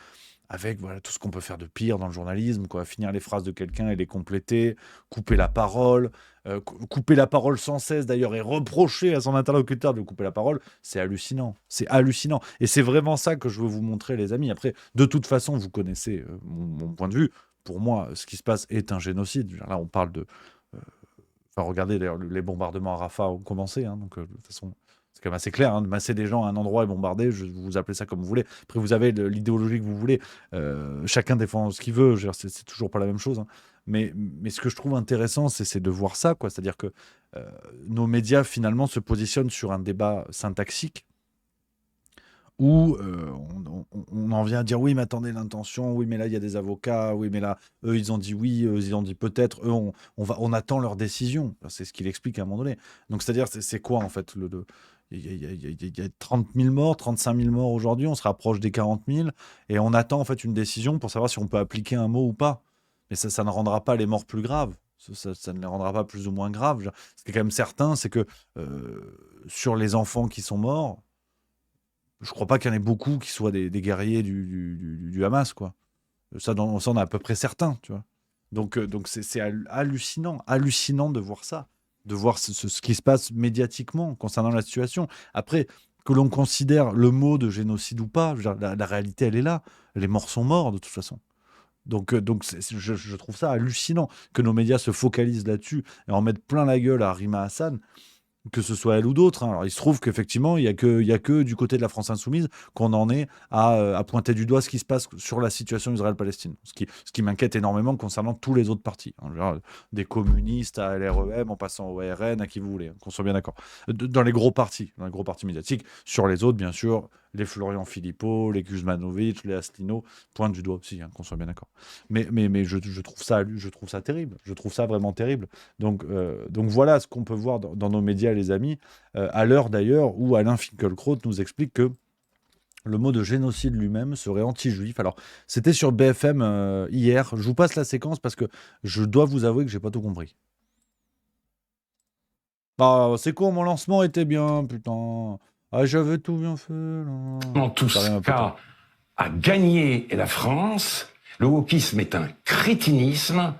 B: avec tout ce qu'on peut faire de pire dans le journalisme, finir les phrases de quelqu'un et les compléter, couper la parole sans cesse d'ailleurs, et reprocher à son interlocuteur de couper la parole, c'est hallucinant. Et c'est vraiment ça que je veux vous montrer, les amis. Après, de toute façon, vous connaissez mon point de vue. Pour moi, ce qui se passe est un génocide. Là, on parle de... regardez, d'ailleurs, les bombardements à Rafah ont commencé, donc de toute façon... C'est quand même assez clair, de masser des gens à un endroit et bombarder, vous appelez ça comme vous voulez. Après, vous avez l'idéologie que vous voulez. Chacun défend ce qu'il veut. C'est toujours pas la même chose. Mais ce que je trouve intéressant, c'est de voir ça. C'est-à-dire que nos médias, finalement, se positionnent sur un débat syntaxique où on en vient à dire oui, mais attendez, l'intention, oui, mais là, il y a des avocats, oui, mais là, eux, ils ont dit oui, eux, ils ont dit peut-être, eux, on attend leur décision. C'est ce qu'il explique à un moment donné. Donc, c'est-à-dire, c'est quoi, en fait, il y a 30 000 morts, 35 000 morts aujourd'hui, on se rapproche des 40 000, et on attend en fait une décision pour savoir si on peut appliquer un mot ou pas. Mais ça ne rendra pas les morts plus graves, ça ne les rendra pas plus ou moins graves. Ce qui est quand même certain, c'est que sur les enfants qui sont morts, je ne crois pas qu'il y en ait beaucoup qui soient des guerriers du Hamas, quoi. Ça, on est à peu près certain, tu vois. Donc c'est hallucinant de voir ça. De voir ce qui se passe médiatiquement concernant la situation. Après, que l'on considère le mot de génocide ou pas, la réalité, elle est là. Les morts sont morts, de toute façon. Donc je trouve ça hallucinant que nos médias se focalisent là-dessus et en mettent plein la gueule à Rima Hassan, que ce soit elle ou d'autres. Alors, il se trouve qu'effectivement, il y a que du côté de la France Insoumise qu'on en est à pointer du doigt ce qui se passe sur la situation Israël-Palestine. Ce qui m'inquiète énormément concernant tous les autres partis. Des communistes à LREM, en passant au RN, à qui vous voulez, qu'on soit bien d'accord. Dans les gros partis médiatiques. Sur les autres, bien sûr, les Florian Philippot, les Kuzmanovic, les Asselineau, pointent du doigt aussi, qu'on soit bien d'accord. Mais je trouve ça terrible. Je trouve ça vraiment terrible. Donc voilà ce qu'on peut voir dans nos médias, les amis, à l'heure d'ailleurs où Alain Finkielkraut nous explique que le mot de génocide lui-même serait anti-juif. Alors, c'était sur BFM hier. Je vous passe la séquence parce que je dois vous avouer que j'ai pas tout compris. Bah, c'est con, mon lancement était bien, putain. Ah, j'avais tout bien fait, là.
K: En tout cas, à gagner la France, le wokisme est un crétinisme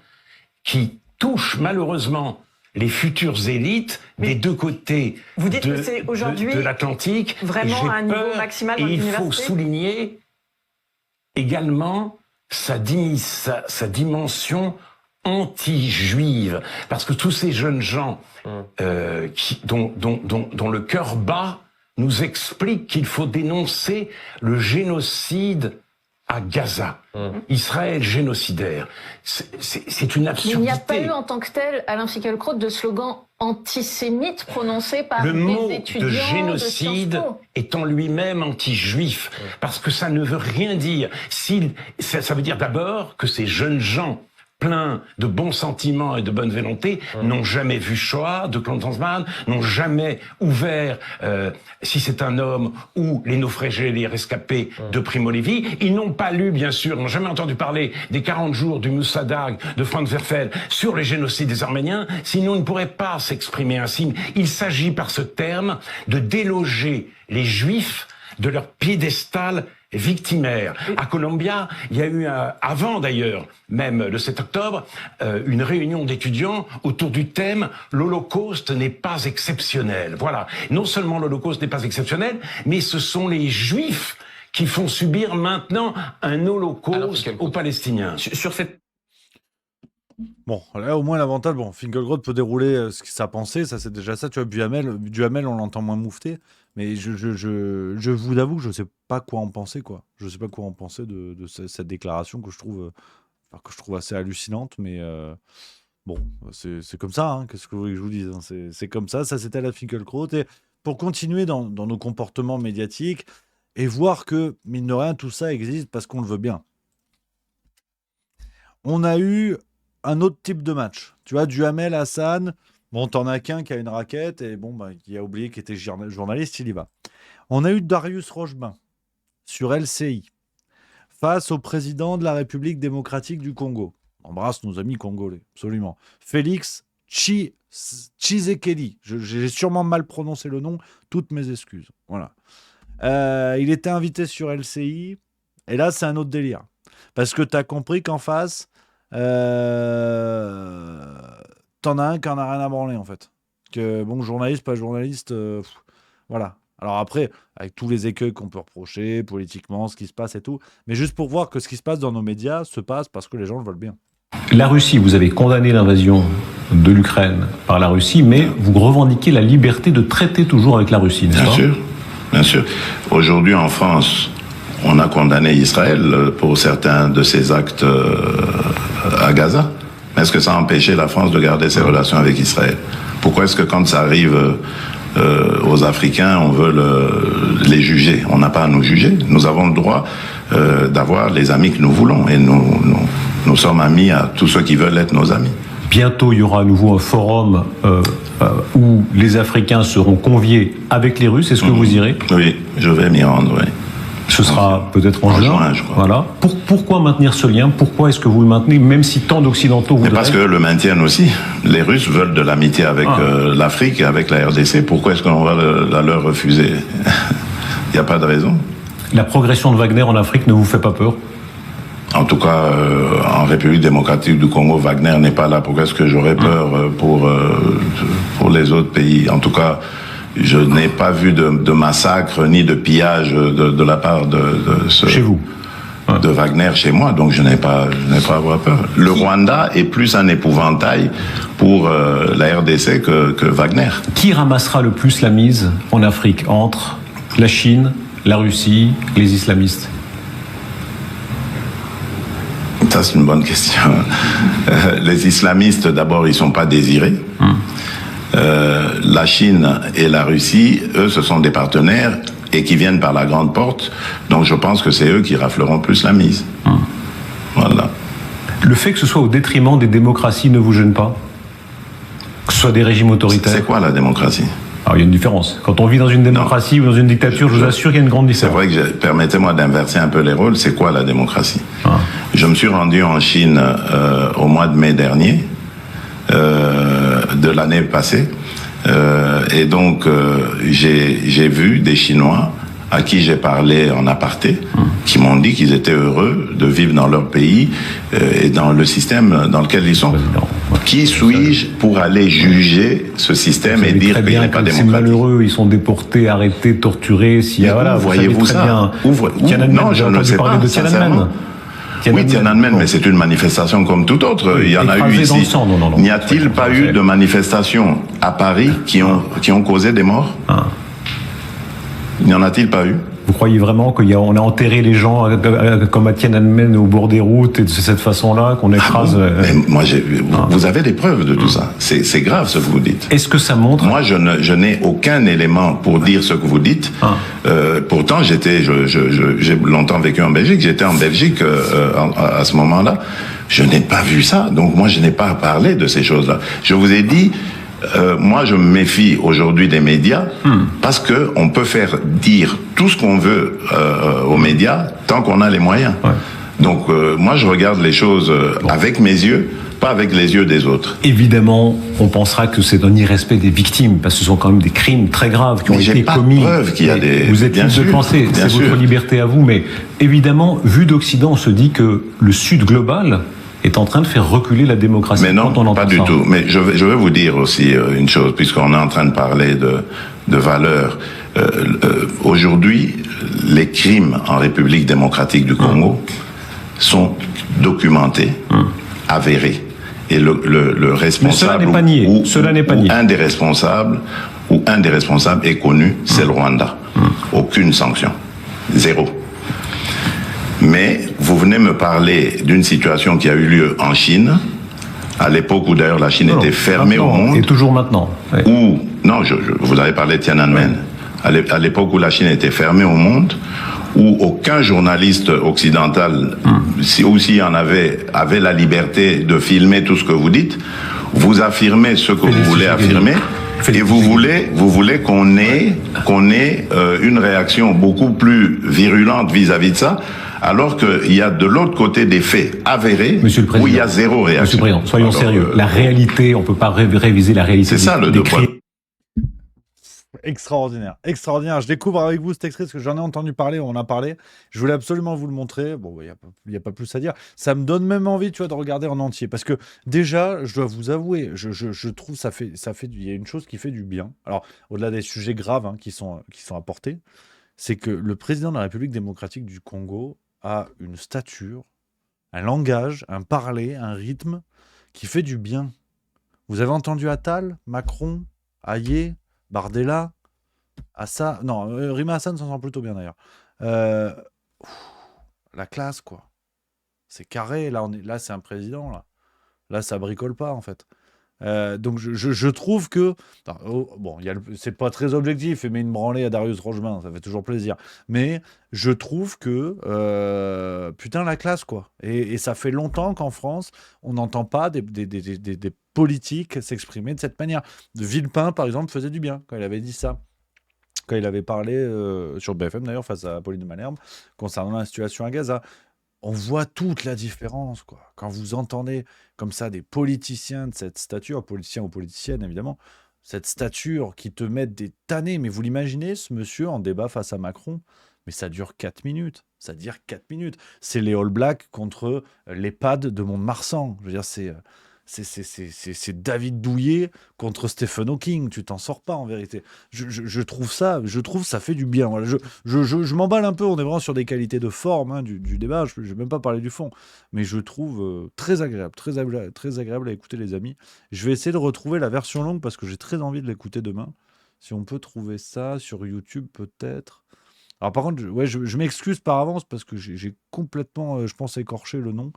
K: qui touche malheureusement les futures élites des deux côtés
L: vous dites que c'est aujourd'hui
K: de l'Atlantique.
L: Vraiment à un niveau maximal dans l'université.
K: Il faut souligner également sa dimension anti-juive, parce que tous ces jeunes gens dont le cœur bat nous expliquent qu'il faut dénoncer le génocide à Gaza. Israël génocidaire. C'est une absurdité.
M: Mais il n'y a pas eu en tant que tel, Alain Finkielkraut, de slogan antisémite prononcé par des étudiants
K: de génocide
M: de Sciences Po.
K: est en lui-même anti-juif, parce que ça ne veut rien dire. Ça veut dire d'abord que ces jeunes gens pleins de bons sentiments et de bonne volonté n'ont jamais vu Shoah, de Klansman, n'ont jamais ouvert, si c'est un homme, ou les naufragés, les rescapés de Primo Levi. Ils n'ont pas lu, bien sûr, n'ont jamais entendu parler des 40 jours du Moussadag de Franz Werfel sur les génocides des Arméniens, sinon ils ne pourraient pas s'exprimer ainsi. Il s'agit par ce terme de déloger les Juifs de leur piédestal victimaire. À Columbia, il y a eu, avant d'ailleurs, même le 7 octobre, une réunion d'étudiants autour du thème « L'Holocauste n'est pas exceptionnel ». Voilà. Non seulement l'Holocauste n'est pas exceptionnel, mais ce sont les Juifs qui font subir maintenant un Holocauste aux Palestiniens.
I: Sur cette...
B: Bon, là au moins l'avantage, Finkielkraut peut dérouler ce que sa pensée, ça c'est déjà ça, tu vois, Duhamel on l'entend moins moufter, mais je vous avoue que je sais pas quoi en penser, quoi. Je sais pas quoi en penser de cette déclaration que je trouve assez hallucinante, mais bon, c'est comme ça, hein, qu'est-ce que vous voulez que je vous dise, hein, c'est comme ça c'était la Finkielkraut, et pour continuer dans nos comportements médiatiques, et voir que, mine de rien, tout ça existe parce qu'on le veut bien. On a eu un autre type de match. Tu vois, Duhamel, Hassan, bon, t'en as qu'un qui a une raquette et qui a oublié qu'il était journaliste, il y va. On a eu Darius Rochebain sur LCI face au président de la République démocratique du Congo. On embrasse nos amis congolais, absolument. Félix Tshisekedi. J'ai sûrement mal prononcé le nom, toutes mes excuses. Voilà. Il était invité sur LCI et là, c'est un autre délire. Parce que t'as compris qu'en face, t'en as un qui en a rien à branler en fait. Que bon, journaliste, pas journaliste, voilà. Alors après, avec tous les écueils qu'on peut reprocher, politiquement, ce qui se passe et tout, mais juste pour voir que ce qui se passe dans nos médias se passe parce que les gens le veulent bien.
N: La Russie, vous avez condamné l'invasion de l'Ukraine par la Russie, mais vous revendiquez la liberté de traiter toujours avec la Russie, n'est-ce pas ?
O: Bien sûr, bien sûr. Aujourd'hui en France, on a condamné Israël pour certains de ses actes à Gaza. Est-ce que ça a empêché la France de garder ses relations avec Israël ? Pourquoi est-ce que quand ça arrive aux Africains, on veut les juger ? On n'a pas à nous juger. Nous avons le droit d'avoir les amis que nous voulons. Et nous sommes amis à tous ceux qui veulent être nos amis.
N: Bientôt, il y aura à nouveau un forum où les Africains seront conviés avec les Russes. Est-ce que vous irez ?
O: Oui, je vais m'y rendre, oui.
N: Ce sera peut-être en juin,
O: je crois.
N: Voilà. Pourquoi maintenir ce lien ? Pourquoi est-ce que vous le maintenez, même si tant d'Occidentaux voudraient...
O: Parce que le maintiennent aussi. Les Russes veulent de l'amitié avec l'Afrique et avec la RDC. Pourquoi est-ce qu'on va la leur refuser ? Il n'y a pas de raison.
N: La progression de Wagner en Afrique ne vous fait pas peur ?
O: En tout cas, en République démocratique du Congo, Wagner n'est pas là. Pourquoi est-ce que j'aurais peur pour les autres pays ? En tout cas, je n'ai pas vu de massacre ni de pillage de la part de
N: chez vous,
O: de Wagner chez moi, donc je n'ai pas à avoir peur. Le Rwanda est plus un épouvantail pour la RDC que Wagner.
N: Qui ramassera le plus la mise en Afrique entre la Chine, la Russie, les islamistes ?
O: Ça, c'est une bonne question. Les islamistes, d'abord, ils sont pas désirés. La Chine et la Russie, eux, ce sont des partenaires et qui viennent par la grande porte. Donc je pense que c'est eux qui rafleront plus la mise. Voilà.
N: Le fait que ce soit au détriment des démocraties ne vous gêne pas ? Que ce soit des régimes autoritaires ?
O: C'est quoi la démocratie ?
N: Alors il y a une différence. Quand on vit dans une démocratie ou dans une dictature, je vous assure qu'il y a une grande différence.
O: C'est vrai que, permettez-moi d'inverser un peu les rôles, c'est quoi la démocratie ? Je me suis rendu en Chine au mois de mai dernier, de l'année passée, Et donc, j'ai vu des Chinois à qui j'ai parlé en aparté, qui m'ont dit qu'ils étaient heureux de vivre dans leur pays et dans le système dans lequel ils sont. Qui suis-je pour aller juger ce système et dire qu'il n'est pas démocratique?
N: C'est malheureux, ils sont déportés, arrêtés, torturés.
O: Voilà, voyez-vous ça? Non, je ne sais pas, sincèrement. Oui, Tiananmen, mais c'est une manifestation comme toute autre. Il y en a eu ici. N'y a-t-il pas eu de manifestations à Paris qui ont causé des morts? N'y en a-t-il pas eu?
N: Vous croyez vraiment qu'on a enterré les gens comme à Tiananmen au bord des routes et de cette façon-là qu'on écrase
O: Moi, vous avez des preuves de tout ça. C'est grave ce que vous dites.
N: Est-ce que ça montre?
O: Moi, je n'ai aucun élément pour dire ce que vous dites. Pourtant, j'ai longtemps vécu en Belgique. J'étais en Belgique à ce moment-là. Je n'ai pas vu ça. Donc moi, je n'ai pas parlé de ces choses-là. Je vous ai dit. Moi, je me méfie aujourd'hui des médias parce que on peut faire dire tout ce qu'on veut aux médias tant qu'on a les moyens. Donc, moi, je regarde les choses avec mes yeux, pas avec les yeux des autres.
N: Évidemment, on pensera que c'est un irrespect des victimes, parce que ce sont quand même des crimes très graves qui ont été commis.
O: J'ai pas de preuve qu'il y a des...
N: Vous êtes libre de penser, c'est votre liberté à vous, mais évidemment, vu d'Occident, on se dit que le Sud global est en train de faire reculer la démocratie.
O: Mais non, pas du tout. Mais je vais vous dire aussi une chose, puisqu'on est en train de parler de valeurs. Aujourd'hui, les crimes en République démocratique du Congo sont documentés, avérés. Et le responsable ou un des responsables est connu, c'est le Rwanda. Aucune sanction. Zéro. Mais vous venez me parler d'une situation qui a eu lieu en Chine, à l'époque où d'ailleurs la Chine était fermée au monde.
N: Et toujours maintenant.
O: Où, non, vous avez parlé de Tiananmen. À l'époque où la Chine était fermée au monde, où aucun journaliste occidental, ou s'il y en avait la liberté de filmer tout ce que vous dites, vous affirmez ce que vous voulez affirmer. Et vous voulez qu'on ait une réaction beaucoup plus virulente vis-à-vis de ça, alors qu'il y a de l'autre côté des faits avérés où il y a zéro réaction.
N: Monsieur le Président, soyons sérieux. La réalité, on ne peut pas réviser la réalité.
O: C'est ça le deux poids.
B: Extraordinaire, extraordinaire. Je découvre avec vous cet extrait parce que j'en ai entendu parler, on en a parlé. Je voulais absolument vous le montrer. Bon, il n'y a pas plus à dire. Ça me donne même envie, tu vois, de regarder en entier. Parce que déjà, je dois vous avouer, je trouve il y a une chose qui fait du bien. Alors, au-delà des sujets graves qui sont apportés, c'est que le président de la République démocratique du Congo a une stature, un langage, un parler, un rythme qui fait du bien. Vous avez entendu Attal, Macron, Ayé, Bardella, Rima Hassan s'en sent plutôt bien d'ailleurs. La classe, quoi. C'est carré, là c'est un président, là ça bricole pas en fait. Donc je trouve que c'est pas très objectif, mais une branlée à Darius Rochemin, ça fait toujours plaisir. Mais je trouve que putain la classe quoi. Et ça fait longtemps qu'en France on n'entend pas des politiques s'exprimer de cette manière. Villepin par exemple faisait du bien quand il avait dit ça. Quand il avait parlé sur BFM d'ailleurs face à Pauline de Malherbe concernant la situation à Gaza. On voit toute la différence, quoi. Quand vous entendez comme ça des politiciens de cette stature, politiciens ou politiciennes évidemment, cette stature qui te mettent des tannés, mais vous l'imaginez, ce monsieur en débat face à Macron, mais ça dure 4 minutes. Ça dure 4 minutes. C'est les All Blacks contre l'EHPAD de Mont-de-Marsan. Je veux dire, c'est David Douillet contre Stephen Hawking. Tu t'en sors pas en vérité. Je trouve ça fait du bien. Voilà. Je m'emballe un peu. On est vraiment sur des qualités de forme du débat. Je vais même pas parler du fond, mais je trouve très agréable à écouter les amis. Je vais essayer de retrouver la version longue parce que j'ai très envie de l'écouter demain. Si on peut trouver ça sur YouTube peut-être. Alors par contre, je m'excuse par avance parce que j'ai complètement, je pense, écorché le nom.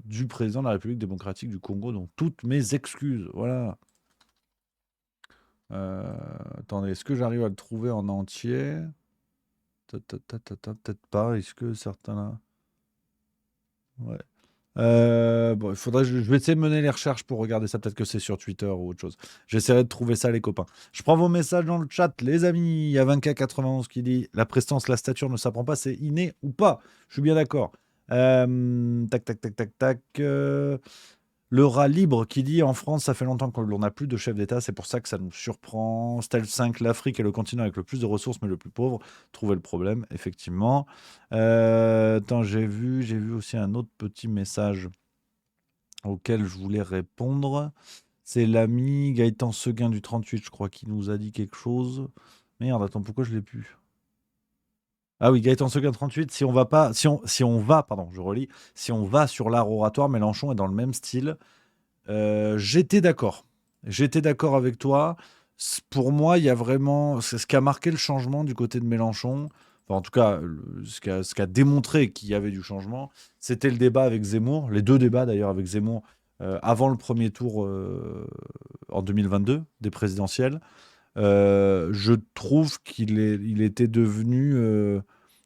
B: Du président de la République démocratique du Congo, donc toutes mes excuses. Voilà. Attendez, est-ce que j'arrive à le trouver en entier? Peut-être pas. Est-ce que certains là? Ouais. Bon, je vais essayer de mener les recherches pour regarder ça. Peut-être que c'est sur Twitter ou autre chose. J'essaierai de trouver ça, les copains. Je prends vos messages dans le chat, les amis. Il y a 20K91 qui dit la prestance, la stature ne s'apprend pas, c'est inné ou pas. Je suis bien d'accord. Tac. Le rat libre qui dit en France, ça fait longtemps que l'on n'a plus de chef d'État, c'est pour ça que ça nous surprend. Stel 5, l'Afrique est le continent avec le plus de ressources, mais le plus pauvre. Trouver le problème, effectivement. Attends, j'ai vu aussi un autre petit message auquel je voulais répondre. C'est l'ami Gaëtan Seguin du 38, je crois, qui nous a dit quelque chose. Merde, attends, pourquoi je l'ai plus? Ah oui, Gaëtan Seguin 38, si on va, je relis, si on va sur l'art oratoire, Mélenchon est dans le même style. J'étais d'accord. J'étais d'accord avec toi. Pour moi, il y a vraiment... C'est ce qui a marqué le changement du côté de Mélenchon. Enfin, en tout cas, ce qui a démontré qu'il y avait du changement, c'était le débat avec Zemmour. Les deux débats, d'ailleurs, avec Zemmour, avant le premier tour en 2022, des présidentielles. Je trouve il était devenu...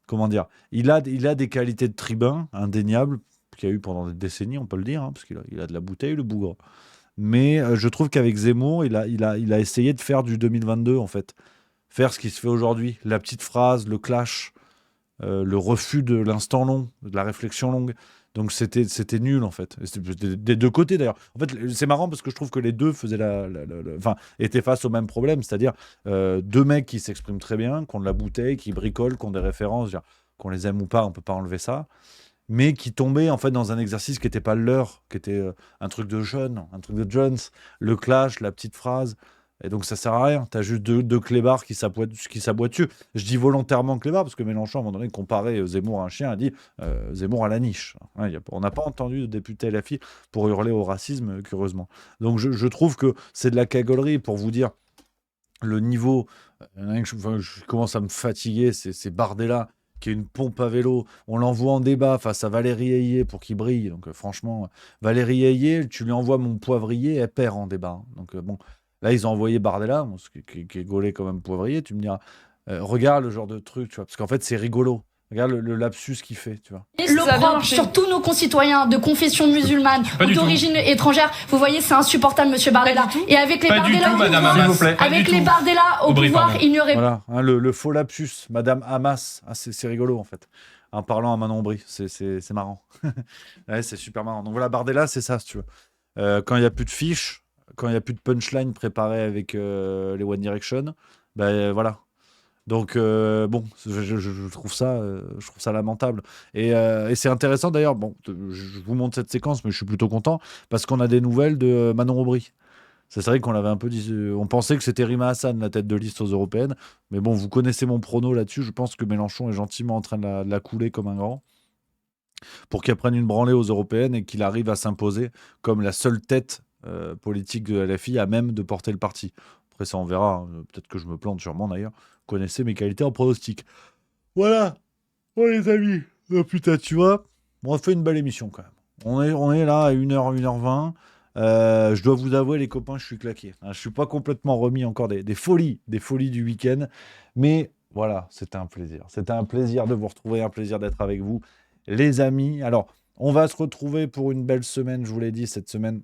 B: comment dire, il a des qualités de tribun indéniables qu'il y a eu pendant des décennies, on peut le dire, hein, parce qu'il a de la bouteille, le bougre. Mais je trouve qu'avec Zemmour, il a essayé de faire du 2022, en fait. Faire ce qui se fait aujourd'hui. La petite phrase, le clash, le refus de l'instant long, de la réflexion longue. Donc c'était nul, en fait. Des deux côtés, d'ailleurs. En fait, c'est marrant parce que je trouve que les deux faisaient étaient face au même problème, c'est-à-dire deux mecs qui s'expriment très bien, qui ont de la bouteille, qui bricolent, qui ont des références, qu'on les aime ou pas, on peut pas enlever ça, mais qui tombaient en fait dans un exercice qui n'était pas le leur, qui était un truc de jeune, un truc de Jones, le clash, la petite phrase. Et donc ça sert à rien, tu as juste deux clébards qui s'aboient dessus. Je dis volontairement clébards parce que Mélenchon, à un moment donné, comparait Zemmour à un chien, a dit Zemmour à la niche. Hein, on n'a pas entendu de député LFI pour hurler au racisme, curieusement. Donc je trouve que c'est de la cagolerie pour vous dire le niveau. Je commence à me fatiguer, c'est Bardella qui est une pompe à vélo. On l'envoie en débat face à Valérie Ayé pour qu'il brille. Donc franchement, Valérie Ayé, tu lui envoies mon poivrier, elle perd en débat. Donc bon... Là, ils ont envoyé Bardella, qui est gaulé quand même poivrier. Tu me diras, regarde le genre de truc, tu vois, parce qu'en fait, c'est rigolo. Regarde le lapsus qu'il fait, tu vois.
P: L'opprobre sur tous nos concitoyens de confession musulmane ou d'origine étrangère, vous voyez, c'est insupportable, monsieur Bardella. Et avec les Bardella au pouvoir, il n'y aurait
B: pas... Voilà, hein, le faux lapsus, madame Hamas. Ah, c'est rigolo, en fait. En parlant à Manon Brie, c'est marrant. Ouais, c'est super marrant. Donc voilà, Bardella, c'est ça, si tu veux. Quand il n'y a plus de fiches, quand il n'y a plus de punchline préparée avec les One Direction, ben voilà. Donc bon, je trouve ça lamentable. Et c'est intéressant d'ailleurs. Bon, je vous montre cette séquence, mais je suis plutôt content parce qu'on a des nouvelles de Manon Aubry. C'est vrai qu'on l'avait un peu dit. On pensait que c'était Rima Hassan, la tête de liste aux européennes. Mais bon, vous connaissez mon prono là-dessus. Je pense que Mélenchon est gentiment en train de la couler comme un grand pour qu'elle prenne une branlée aux européennes et qu'il arrive à s'imposer comme la seule tête politique de LFI à même de porter le parti. Après ça on verra, hein. Peut-être que je me plante sûrement d'ailleurs. Vous connaissez mes qualités en pronostic. Voilà. Oh les amis. Oh putain, tu vois, on a fait une belle émission quand même. On est là à 1h, 1h20. Je dois vous avouer les copains, je suis claqué. Hein, je suis pas complètement remis encore des folies du week-end. Mais voilà, c'était un plaisir. C'était un plaisir de vous retrouver, un plaisir d'être avec vous. Les amis, alors on va se retrouver pour une belle semaine, je vous l'ai dit, cette semaine.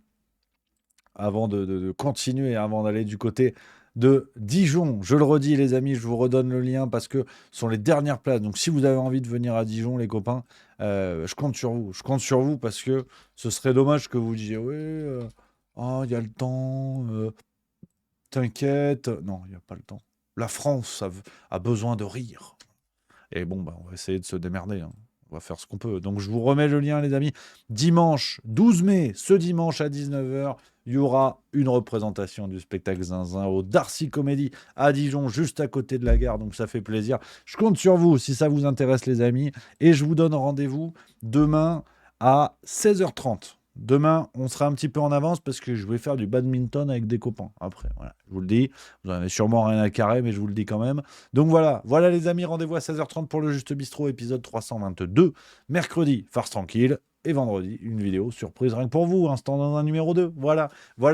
B: Avant de continuer, avant d'aller du côté de Dijon. Je le redis, les amis, je vous redonne le lien parce que ce sont les dernières places. Donc, si vous avez envie de venir à Dijon, les copains, je compte sur vous. Je compte sur vous parce que ce serait dommage que vous disiez « Oui, il y a le temps, t'inquiète. » Non, il n'y a pas le temps. La France a besoin de rire. Et bon, on va essayer de se démerder, hein. On va faire ce qu'on peut. Donc, je vous remets le lien, les amis. Dimanche 12 mai, ce dimanche à 19h, il y aura une représentation du spectacle Zinzin au Darcy Comedy à Dijon, juste à côté de la gare. Donc, ça fait plaisir. Je compte sur vous si ça vous intéresse, les amis. Et je vous donne rendez-vous demain à 16h30. Demain, on sera un petit peu en avance parce que je vais faire du badminton avec des copains. Après, voilà, je vous le dis. Vous n'en avez sûrement rien à carrer, mais je vous le dis quand même. Donc voilà les amis, rendez-vous à 16h30 pour le Juste Bistrot, épisode 322. Mercredi, farce tranquille. Et vendredi, une vidéo surprise rien que pour vous, instant dans un numéro 2. Voilà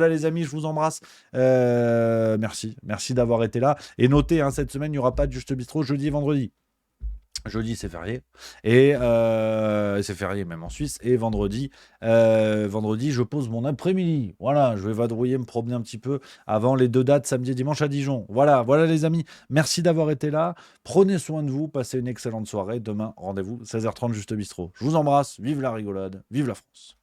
B: les amis, je vous embrasse. Merci d'avoir été là. Et notez, hein, cette semaine, il n'y aura pas de Juste Bistrot jeudi et vendredi. Jeudi, c'est férié. Et c'est férié même en Suisse. Et vendredi, je pose mon après-midi. Voilà, je vais vadrouiller, me promener un petit peu avant les 2 dates, samedi et dimanche à Dijon. Voilà les amis. Merci d'avoir été là. Prenez soin de vous. Passez une excellente soirée. Demain, rendez-vous 16h30 Juste Bistrot. Je vous embrasse. Vive la rigolade. Vive la France.